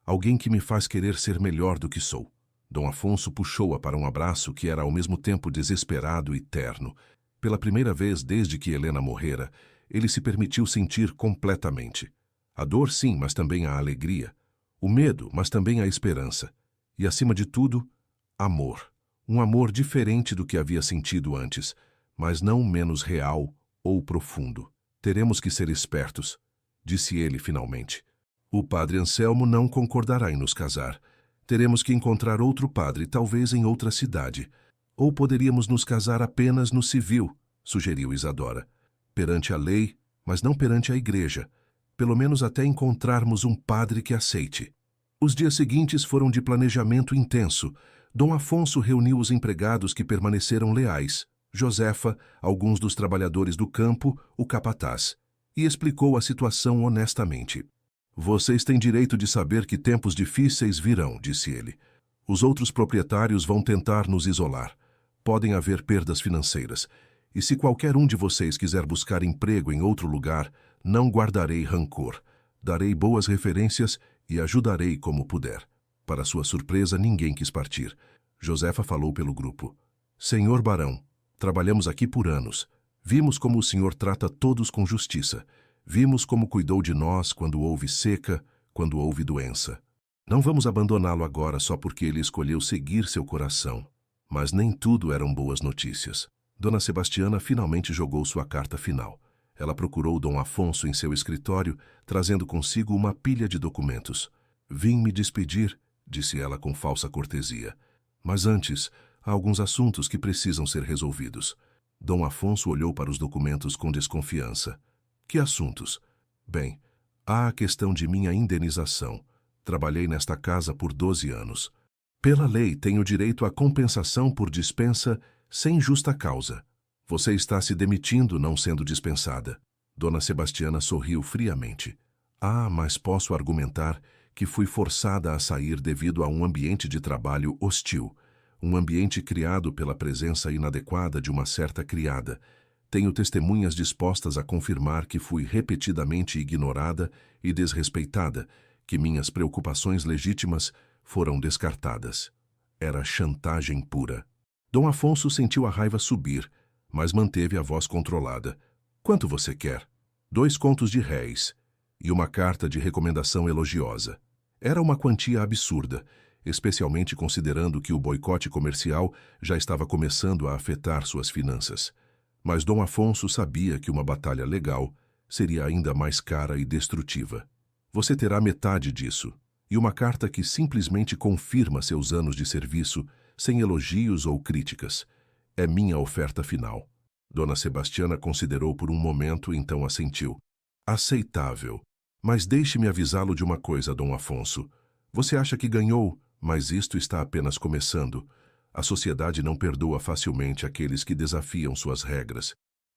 Alguém que me faz querer ser melhor do que sou. Dom Afonso puxou-a para um abraço que era ao mesmo tempo desesperado e terno. Pela primeira vez desde que Helena morrera, ele se permitiu sentir completamente. A dor, sim, mas também a alegria. O medo, mas também a esperança. E, acima de tudo, amor. Um amor diferente do que havia sentido antes, mas não menos real ou profundo. Teremos que ser espertos, disse ele finalmente. O padre Anselmo não concordará em nos casar. Teremos que encontrar outro padre, talvez em outra cidade. Ou poderíamos nos casar apenas no civil, sugeriu Isadora. Perante a lei, mas não perante a igreja. Pelo menos até encontrarmos um padre que aceite. Os dias seguintes foram de planejamento intenso. Dom Afonso reuniu os empregados que permaneceram leais, Josefa, alguns dos trabalhadores do campo, o capataz, e explicou a situação honestamente. Vocês têm direito de saber que tempos difíceis virão, disse ele. Os outros proprietários vão tentar nos isolar. Podem haver perdas financeiras. E se qualquer um de vocês quiser buscar emprego em outro lugar, não guardarei rancor. Darei boas referências e ajudarei como puder. Para sua surpresa, ninguém quis partir. Josefa falou pelo grupo. Senhor Barão, trabalhamos aqui por anos. Vimos como o senhor trata todos com justiça. Vimos como cuidou de nós quando houve seca, quando houve doença. Não vamos abandoná-lo agora só porque ele escolheu seguir seu coração. Mas nem tudo eram boas notícias. Dona Sebastiana finalmente jogou sua carta final. Ela procurou Dom Afonso em seu escritório, trazendo consigo uma pilha de documentos. Vim me despedir, disse ela com falsa cortesia. Mas antes, há alguns assuntos que precisam ser resolvidos. Dom Afonso olhou para os documentos com desconfiança. Que assuntos? Bem, há a questão de minha indenização. Trabalhei nesta casa por 12 anos. Pela lei, tenho direito à compensação por dispensa sem justa causa. Você está se demitindo, não sendo dispensada. Dona Sebastiana sorriu friamente. Ah, mas posso argumentar que fui forçada a sair devido a um ambiente de trabalho hostil, um ambiente criado pela presença inadequada de uma certa criada. Tenho testemunhas dispostas a confirmar que fui repetidamente ignorada e desrespeitada, que minhas preocupações legítimas foram descartadas. Era chantagem pura. Dom Afonso sentiu a raiva subir, mas manteve a voz controlada. Quanto você quer? 2 contos de réis e uma carta de recomendação elogiosa. Era uma quantia absurda, especialmente considerando que o boicote comercial já estava começando a afetar suas finanças. Mas Dom Afonso sabia que uma batalha legal seria ainda mais cara e destrutiva. Você terá metade disso, e uma carta que simplesmente confirma seus anos de serviço, sem elogios ou críticas. É minha oferta final. Dona Sebastiana considerou por um momento, então assentiu. Aceitável. Mas deixe-me avisá-lo de uma coisa, Dom Afonso. Você acha que ganhou, mas isto está apenas começando. A sociedade não perdoa facilmente aqueles que desafiam suas regras.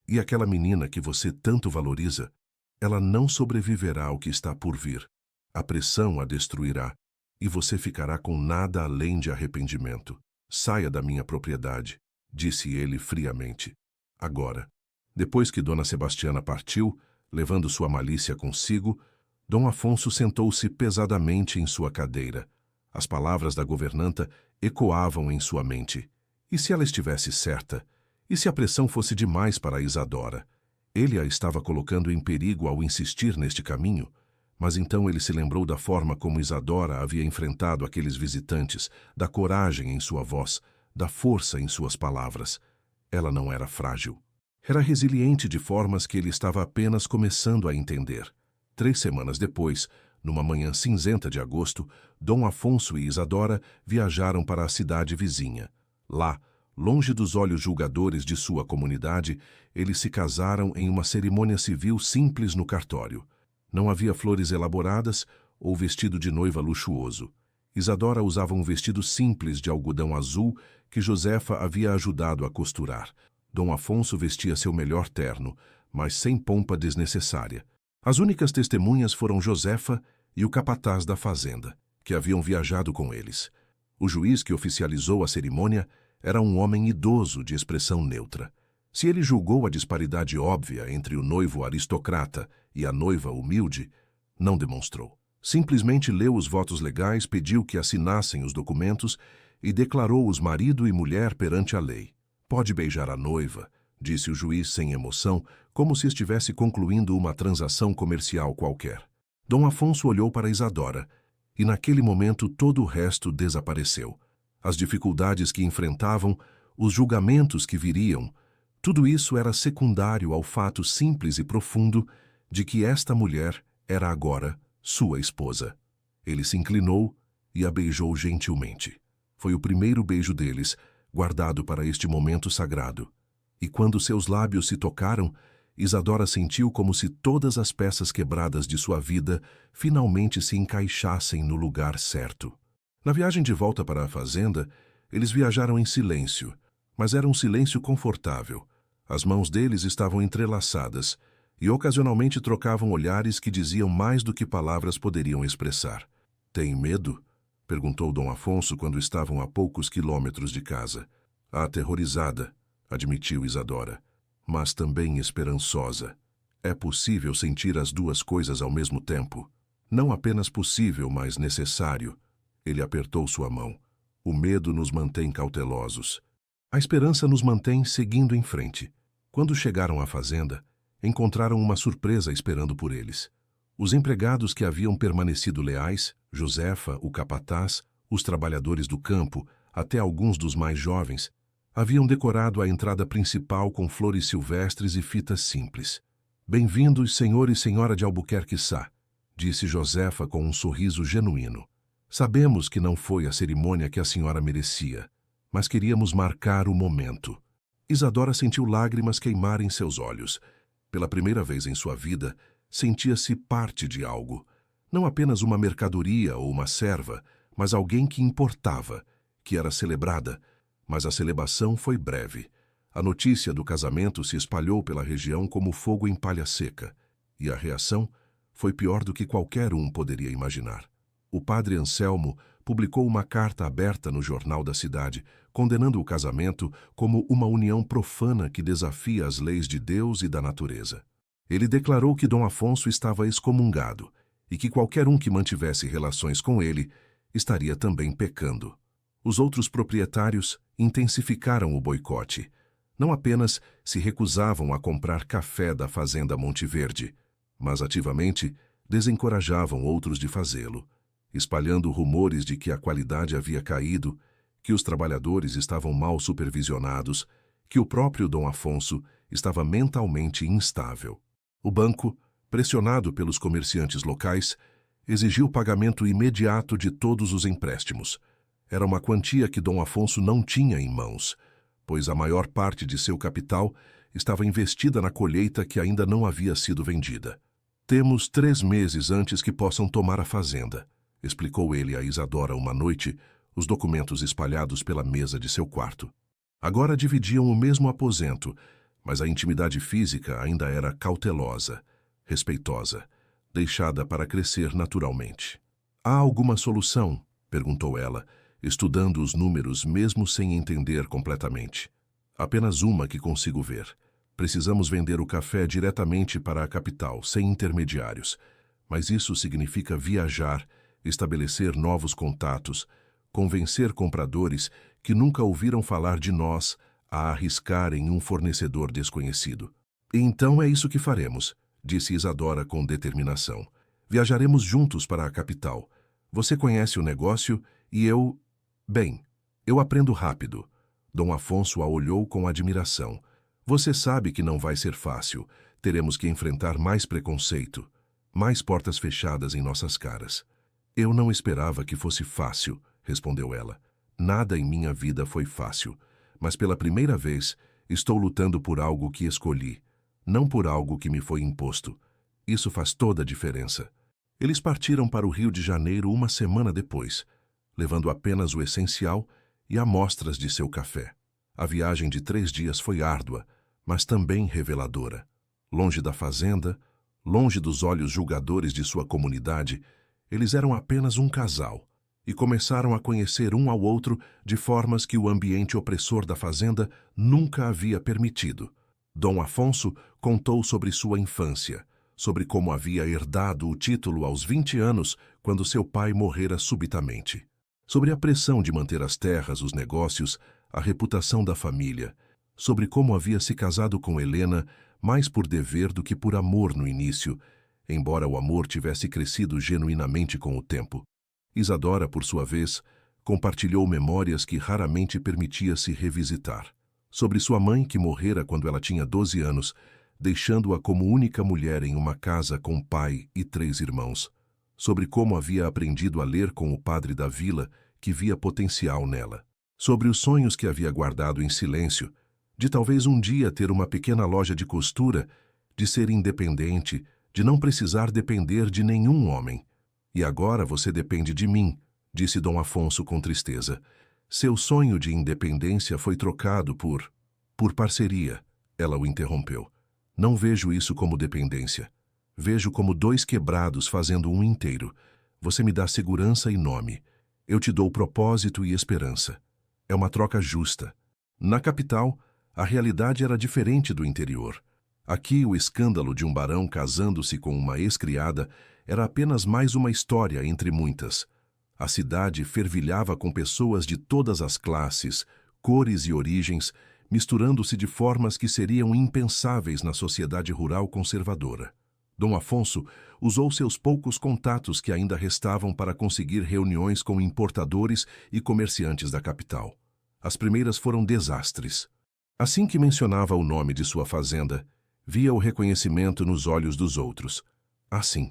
E aquela menina que você tanto valoriza, ela não sobreviverá ao que está por vir. A pressão a destruirá, e você ficará com nada além de arrependimento. Saia da minha propriedade, disse ele friamente. Agora, depois que Dona Sebastiana partiu, levando sua malícia consigo, Dom Afonso sentou-se pesadamente em sua cadeira. As palavras da governanta ecoavam em sua mente. E se ela estivesse certa? E se a pressão fosse demais para Isadora? Ele a estava colocando em perigo ao insistir neste caminho, mas então ele se lembrou da forma como Isadora havia enfrentado aqueles visitantes, da coragem em sua voz, da força em suas palavras. Ela não era frágil. Era resiliente de formas que ele estava apenas começando a entender. 3 semanas depois, numa manhã cinzenta de agosto, Dom Afonso e Isadora viajaram para a cidade vizinha. Lá, longe dos olhos julgadores de sua comunidade, eles se casaram em uma cerimônia civil simples no cartório. Não havia flores elaboradas ou vestido de noiva luxuoso. Isadora usava um vestido simples de algodão azul que Josefa havia ajudado a costurar. Dom Afonso vestia seu melhor terno, mas sem pompa desnecessária. As únicas testemunhas foram Josefa e o capataz da fazenda, que haviam viajado com eles. O juiz que oficializou a cerimônia era um homem idoso de expressão neutra. Se ele julgou a disparidade óbvia entre o noivo aristocrata e a noiva humilde, não demonstrou. Simplesmente leu os votos legais, pediu que assinassem os documentos e declarou-os marido e mulher perante a lei. Pode beijar a noiva, disse o juiz sem emoção, como se estivesse concluindo uma transação comercial qualquer. Dom Afonso olhou para Isadora, e naquele momento todo o resto desapareceu. As dificuldades que enfrentavam, os julgamentos que viriam, tudo isso era secundário ao fato simples e profundo de que esta mulher era agora sua esposa. Ele se inclinou e a beijou gentilmente. Foi o primeiro beijo deles, guardado para este momento sagrado. E quando seus lábios se tocaram, Isadora sentiu como se todas as peças quebradas de sua vida finalmente se encaixassem no lugar certo. Na viagem de volta para a fazenda, eles viajaram em silêncio, mas era um silêncio confortável. As mãos deles estavam entrelaçadas e ocasionalmente trocavam olhares que diziam mais do que palavras poderiam expressar. "Tem medo?" perguntou Dom Afonso quando estavam a poucos quilômetros de casa. "Aterrorizada", admitiu Isadora, "mas também esperançosa. É possível sentir as duas coisas ao mesmo tempo. Não apenas possível, mas necessário." Ele apertou sua mão. "O medo nos mantém cautelosos. A esperança nos mantém seguindo em frente." Quando chegaram à fazenda, encontraram uma surpresa esperando por eles. Os empregados que haviam permanecido leais, Josefa, o capataz, os trabalhadores do campo, até alguns dos mais jovens, Haviam decorado a entrada principal com flores silvestres e fitas simples. "Bem-vindos, senhor e senhora de Albuquerque Sá", disse Josefa com um sorriso genuíno. "Sabemos que não foi a cerimônia que a senhora merecia, mas queríamos marcar o momento." Isadora sentiu lágrimas queimar em seus olhos. Pela primeira vez em sua vida, sentia-se parte de algo. Não apenas uma mercadoria ou uma serva, mas alguém que importava, que era celebrada. Mas a celebração foi breve. A notícia do casamento se espalhou pela região como fogo em palha seca, e a reação foi pior do que qualquer um poderia imaginar. O padre Anselmo publicou uma carta aberta no jornal da cidade, condenando o casamento como uma união profana que desafia as leis de Deus e da natureza. Ele declarou que Dom Afonso estava excomungado e que qualquer um que mantivesse relações com ele estaria também pecando. Os outros proprietários intensificaram o boicote. Não apenas se recusavam a comprar café da fazenda Monte Verde, mas ativamente desencorajavam outros de fazê-lo, espalhando rumores de que a qualidade havia caído, que os trabalhadores estavam mal supervisionados, que o próprio Dom Afonso estava mentalmente instável. O banco, pressionado pelos comerciantes locais, exigiu o pagamento imediato de todos os empréstimos. Era uma quantia que Dom Afonso não tinha em mãos, pois a maior parte de seu capital estava investida na colheita que ainda não havia sido vendida. "Temos 3 meses antes que possam tomar a fazenda", explicou ele a Isadora uma noite, os documentos espalhados pela mesa de seu quarto. Agora dividiam o mesmo aposento, mas a intimidade física ainda era cautelosa, respeitosa, deixada para crescer naturalmente. "Há alguma solução?", perguntou ela, estudando os números mesmo sem entender completamente. "Apenas uma que consigo ver. Precisamos vender o café diretamente para a capital, sem intermediários. Mas isso significa viajar, estabelecer novos contatos, convencer compradores que nunca ouviram falar de nós a arriscar em um fornecedor desconhecido." "Então é isso que faremos", disse Isadora com determinação. "Viajaremos juntos para a capital. Você conhece o negócio e eu... Bem, eu aprendo rápido." Dom Afonso a olhou com admiração. "Você sabe que não vai ser fácil. Teremos que enfrentar mais preconceito, mais portas fechadas em nossas caras." "Eu não esperava que fosse fácil", respondeu ela. "Nada em minha vida foi fácil, mas pela primeira vez estou lutando por algo que escolhi, não por algo que me foi imposto. Isso faz toda a diferença." Eles partiram para o Rio de Janeiro uma semana depois, levando apenas o essencial e amostras de seu café. A viagem de 3 dias foi árdua, mas também reveladora. Longe da fazenda, longe dos olhos julgadores de sua comunidade, eles eram apenas um casal e começaram a conhecer um ao outro de formas que o ambiente opressor da fazenda nunca havia permitido. Dom Afonso contou sobre sua infância, sobre como havia herdado o título aos 20 anos quando seu pai morrera subitamente, sobre a pressão de manter as terras, os negócios, a reputação da família, sobre como havia se casado com Helena mais por dever do que por amor no início, embora o amor tivesse crescido genuinamente com o tempo. Isadora, por sua vez, compartilhou memórias que raramente permitia-se revisitar. Sobre sua mãe, que morrera quando ela tinha 12 anos, deixando-a como única mulher em uma casa com pai e 3 irmãos. Sobre como havia aprendido a ler com o padre da vila, que via potencial nela. Sobre os sonhos que havia guardado em silêncio, de talvez um dia ter uma pequena loja de costura, de ser independente, de não precisar depender de nenhum homem. "E agora você depende de mim", disse Dom Afonso com tristeza. Seu sonho de independência foi trocado por parceria. Ela o interrompeu. "Não vejo isso como dependência. Vejo como 2 quebrados fazendo um inteiro. Você me dá segurança e nome. Eu te dou propósito e esperança. É uma troca justa." Na capital, a realidade era diferente do interior. Aqui, o escândalo de um barão casando-se com uma ex-criada era apenas mais uma história entre muitas. A cidade fervilhava com pessoas de todas as classes, cores e origens, misturando-se de formas que seriam impensáveis na sociedade rural conservadora. Dom Afonso usou seus poucos contatos que ainda restavam para conseguir reuniões com importadores e comerciantes da capital. As primeiras foram desastres. Assim que mencionava o nome de sua fazenda, via o reconhecimento nos olhos dos outros. Assim,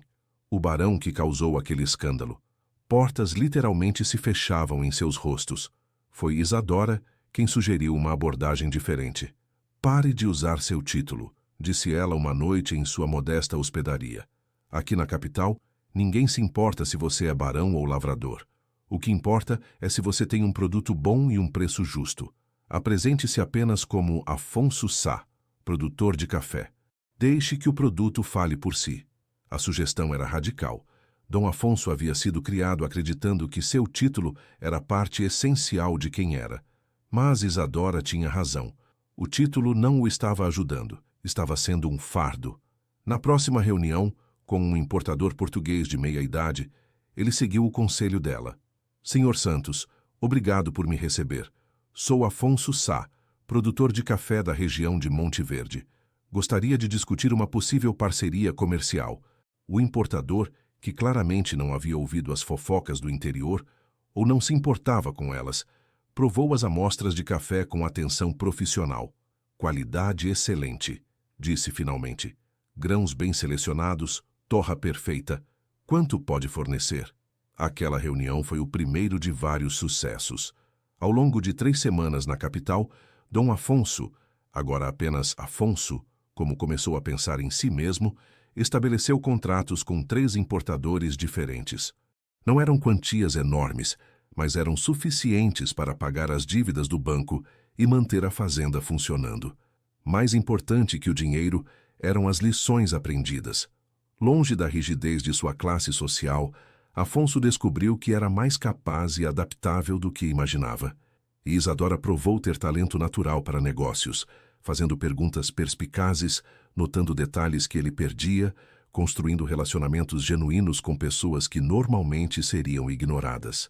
o barão que causou aquele escândalo. Portas literalmente se fechavam em seus rostos. Foi Isadora quem sugeriu uma abordagem diferente. Pare de usar seu título, disse ela uma noite em sua modesta hospedaria. Aqui na capital, ninguém se importa se você é barão ou lavrador. O que importa é se você tem um produto bom e um preço justo. Apresente-se apenas como Afonso Sá, produtor de café. Deixe que o produto fale por si. A sugestão era radical. Dom Afonso havia sido criado acreditando que seu título era parte essencial de quem era. Mas Isadora tinha razão. O título não o estava ajudando, estava sendo um fardo. Na próxima reunião, com um importador português de meia-idade, ele seguiu o conselho dela. Senhor Santos, obrigado por me receber. Sou Afonso Sá, produtor de café da região de Monte Verde. Gostaria de discutir uma possível parceria comercial. O importador, que claramente não havia ouvido as fofocas do interior, ou não se importava com elas, provou as amostras de café com atenção profissional. Qualidade excelente, disse finalmente. Grãos bem selecionados, torra perfeita. Quanto pode fornecer? Aquela reunião foi o primeiro de vários sucessos. Ao longo de 3 semanas na capital, Dom Afonso, agora apenas Afonso, como começou a pensar em si mesmo, estabeleceu contratos com 3 importadores diferentes. Não eram quantias enormes, mas eram suficientes para pagar as dívidas do banco e manter a fazenda funcionando. Mais importante que o dinheiro eram as lições aprendidas. Longe da rigidez de sua classe social, Afonso descobriu que era mais capaz e adaptável do que imaginava. E Isadora provou ter talento natural para negócios, fazendo perguntas perspicazes, notando detalhes que ele perdia, construindo relacionamentos genuínos com pessoas que normalmente seriam ignoradas.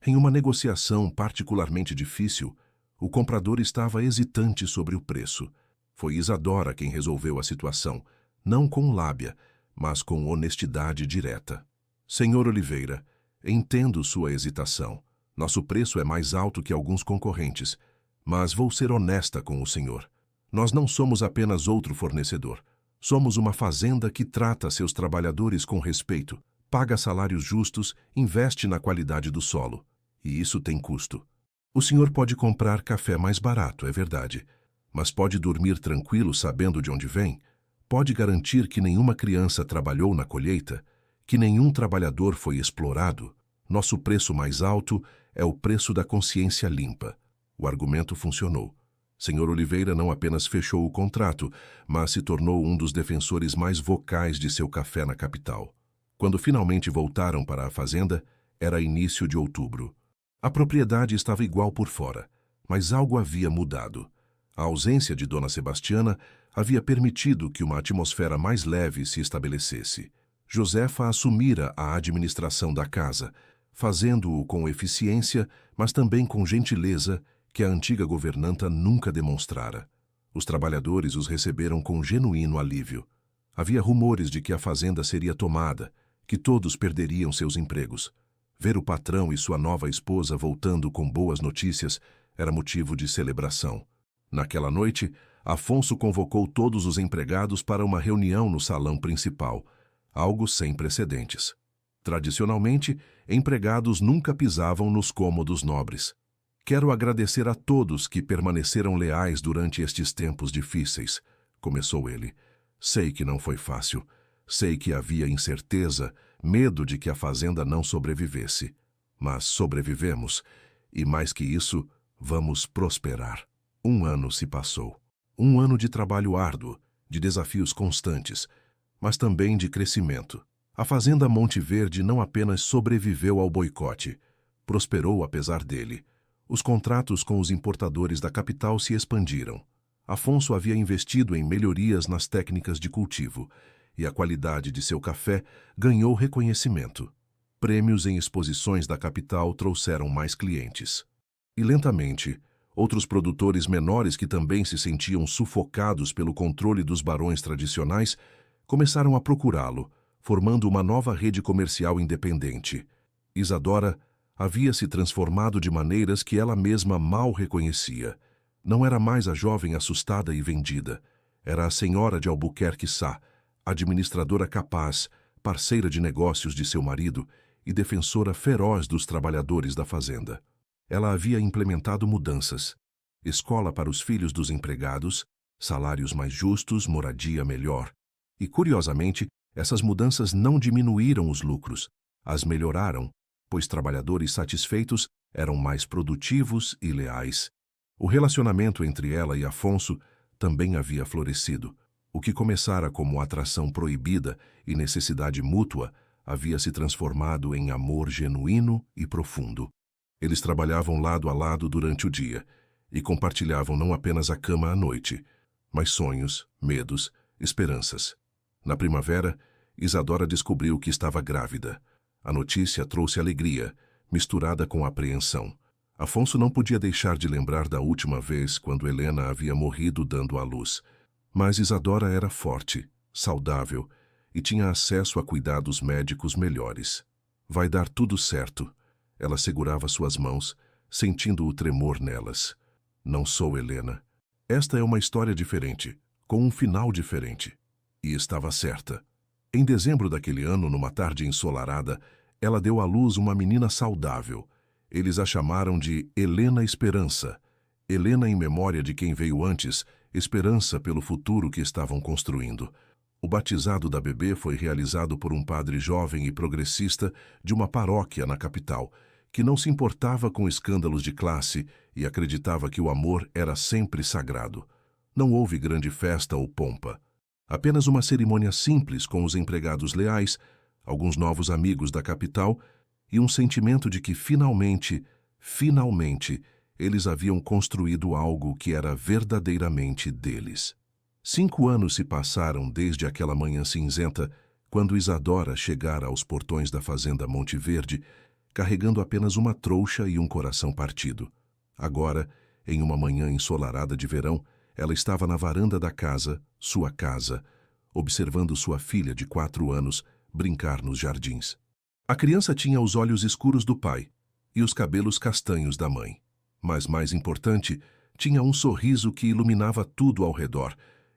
Em uma negociação particularmente difícil, o comprador estava hesitante sobre o preço. Foi Isadora quem resolveu a situação, não com lábia, mas com honestidade direta. Senhor Oliveira, entendo sua hesitação. Nosso preço é mais alto que alguns concorrentes, mas vou ser honesta com o senhor. Nós não somos apenas outro fornecedor. Somos uma fazenda que trata seus trabalhadores com respeito, paga salários justos, investe na qualidade do solo. E isso tem custo. O senhor pode comprar café mais barato, é verdade, mas pode dormir tranquilo sabendo de onde vem? Pode garantir que nenhuma criança trabalhou na colheita? Que nenhum trabalhador foi explorado? Nosso preço mais alto é o preço da consciência limpa. O argumento funcionou. Senhor Oliveira não apenas fechou o contrato, mas se tornou um dos defensores mais vocais de seu café na capital. Quando finalmente voltaram para a fazenda, era início de outubro. A propriedade estava igual por fora, mas algo havia mudado. A ausência de Dona Sebastiana havia permitido que uma atmosfera mais leve se estabelecesse. Josefa assumira a administração da casa, fazendo-o com eficiência, mas também com gentileza que a antiga governanta nunca demonstrara. Os trabalhadores os receberam com genuíno alívio. Havia rumores de que a fazenda seria tomada, que todos perderiam seus empregos. Ver o patrão e sua nova esposa voltando com boas notícias era motivo de celebração. Naquela noite, Afonso convocou todos os empregados para uma reunião no salão principal, algo sem precedentes. Tradicionalmente, empregados nunca pisavam nos cômodos nobres. Quero agradecer a todos que permaneceram leais durante estes tempos difíceis, começou ele. Sei que não foi fácil. Sei que havia incerteza, medo de que a fazenda não sobrevivesse. Mas sobrevivemos, e mais que isso, vamos prosperar. 1 ano se passou. 1 ano de trabalho árduo, de desafios constantes, mas também de crescimento. A fazenda Monte Verde não apenas sobreviveu ao boicote, prosperou apesar dele. Os contratos com os importadores da capital se expandiram. Afonso havia investido em melhorias nas técnicas de cultivo, e a qualidade de seu café ganhou reconhecimento. Prêmios em exposições da capital trouxeram mais clientes. E lentamente, outros produtores menores que também se sentiam sufocados pelo controle dos barões tradicionais começaram a procurá-lo, formando uma nova rede comercial independente. Isadora Havia se transformado de maneiras que ela mesma mal reconhecia. Não era mais a jovem assustada e vendida. Era a senhora de Albuquerque Sá, administradora capaz, parceira de negócios de seu marido e defensora feroz dos trabalhadores da fazenda. Ela havia implementado mudanças: escola para os filhos dos empregados, salários mais justos, moradia melhor. E, curiosamente, essas mudanças não diminuíram os lucros, as melhoraram, pois trabalhadores satisfeitos eram mais produtivos e leais. O relacionamento entre ela e Afonso também havia florescido. O que começara como atração proibida e necessidade mútua havia se transformado em amor genuíno e profundo. Eles trabalhavam lado a lado durante o dia e compartilhavam não apenas a cama à noite, mas sonhos, medos, esperanças. Na primavera, Isadora descobriu que estava grávida. A notícia trouxe alegria, misturada com apreensão. Afonso não podia deixar de lembrar da última vez quando Helena havia morrido dando à luz. Mas Isadora era forte, saudável e tinha acesso a cuidados médicos melhores. Vai dar tudo certo. Ela segurava suas mãos, sentindo o tremor nelas. Não sou Helena. Esta é uma história diferente, com um final diferente. E estava certa. Em dezembro daquele ano, numa tarde ensolarada, ela deu à luz uma menina saudável. Eles a chamaram de Helena Esperança. Helena em memória de quem veio antes, esperança pelo futuro que estavam construindo. O batizado da bebê foi realizado por um padre jovem e progressista de uma paróquia na capital, que não se importava com escândalos de classe e acreditava que o amor era sempre sagrado. Não houve grande festa ou pompa. Apenas uma cerimônia simples com os empregados leais, alguns novos amigos da capital e um sentimento de que finalmente, eles haviam construído algo que era verdadeiramente deles. 5 anos se passaram desde aquela manhã cinzenta, quando Isadora chegara aos portões da fazenda Monte Verde, carregando apenas uma trouxa e um coração partido. Agora, em uma manhã ensolarada de verão, ela estava na varanda da casa, sua casa, observando sua filha de 4 anos brincar nos jardins. A criança tinha os olhos escuros do pai e os cabelos castanhos da mãe. Mas, mais importante, tinha um sorriso que iluminava tudo ao redor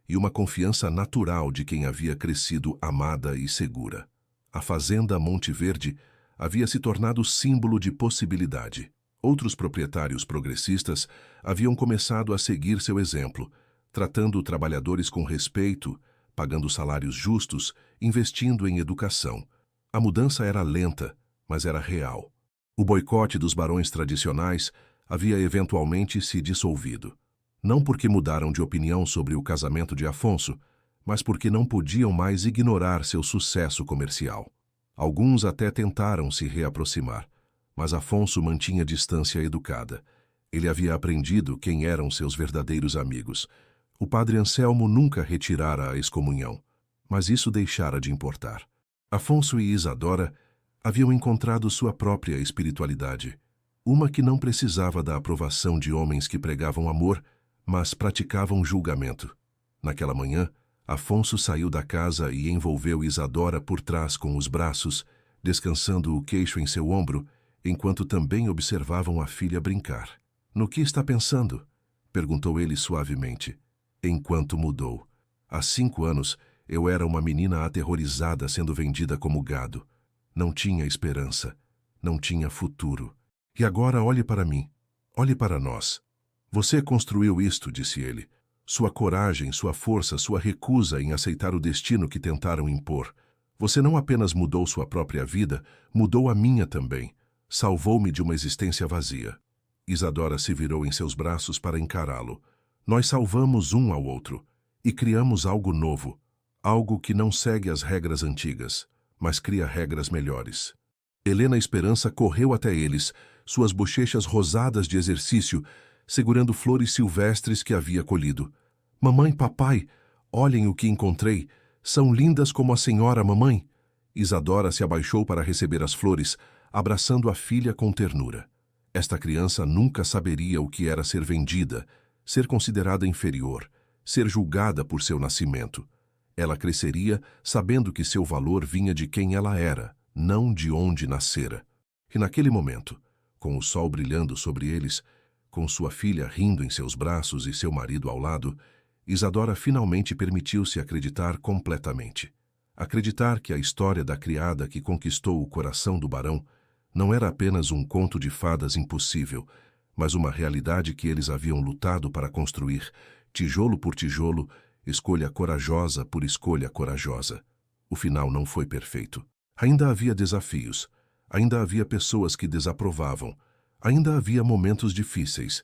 e uma confiança natural de quem havia crescido amada e segura. A fazenda Monte Verde havia se tornado símbolo de possibilidade. Outros proprietários progressistas haviam começado a seguir seu exemplo, tratando trabalhadores com respeito, pagando salários justos, investindo em educação. A mudança era lenta, mas era real. O boicote dos barões tradicionais havia eventualmente se dissolvido. Não porque mudaram de opinião sobre o casamento de Afonso, mas porque não podiam mais ignorar seu sucesso comercial. Alguns até tentaram se reaproximar, mas Afonso mantinha distância educada. Ele havia aprendido quem eram seus verdadeiros amigos. O padre Anselmo nunca retirara a excomunhão, mas isso deixara de importar. Afonso e Isadora haviam encontrado sua própria espiritualidade, uma que não precisava da aprovação de homens que pregavam amor, mas praticavam julgamento. Naquela manhã, Afonso saiu da casa e envolveu Isadora por trás com os braços, descansando o queixo em seu ombro, enquanto também observavam a filha brincar. "No que está pensando?" perguntou ele suavemente. Enquanto mudou. Há 5 anos, eu era uma menina aterrorizada sendo vendida como gado. Não tinha esperança. Não tinha futuro. E agora olhe para mim. Olhe para nós. Você construiu isto, disse ele. Sua coragem, sua força, sua recusa em aceitar o destino que tentaram impor. Você não apenas mudou sua própria vida, mudou a minha também. Salvou-me de uma existência vazia. Isadora se virou em seus braços para encará-lo. Nós salvamos um ao outro e criamos algo novo, algo que não segue as regras antigas, mas cria regras melhores. Helena Esperança correu até eles, suas bochechas rosadas de exercício, segurando flores silvestres que havia colhido. "Mamãe, papai, olhem o que encontrei. São lindas como a senhora, mamãe." Isadora se abaixou para receber as flores, abraçando a filha com ternura. Esta criança nunca saberia o que era ser vendida, ser considerada inferior, ser julgada por seu nascimento. Ela cresceria sabendo que seu valor vinha de quem ela era, não de onde nascera. E naquele momento, com o sol brilhando sobre eles, com sua filha rindo em seus braços e seu marido ao lado, Isadora finalmente permitiu-se acreditar completamente. Acreditar que a história da criada que conquistou o coração do barão não era apenas um conto de fadas impossível, mas uma realidade que eles haviam lutado para construir, tijolo por tijolo, escolha corajosa por escolha corajosa. O final não foi perfeito. Ainda havia desafios, ainda havia pessoas que desaprovavam, ainda havia momentos difíceis,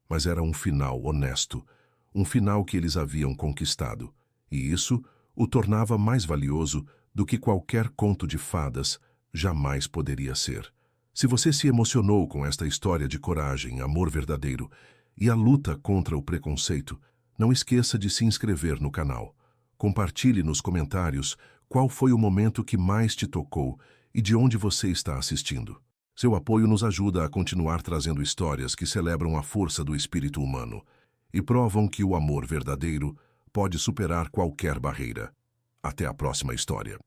mas era um final honesto, um final que eles haviam conquistado, e isso o tornava mais valioso do que qualquer conto de fadas jamais poderia ser. Se você se emocionou com esta história de coragem, amor verdadeiro e a luta contra o preconceito, não esqueça de se inscrever no canal. Compartilhe nos comentários qual foi o momento que mais te tocou e de onde você está assistindo. Seu apoio nos ajuda a continuar trazendo histórias que celebram a força do espírito humano e provam que o amor verdadeiro pode superar qualquer barreira. Até a próxima história.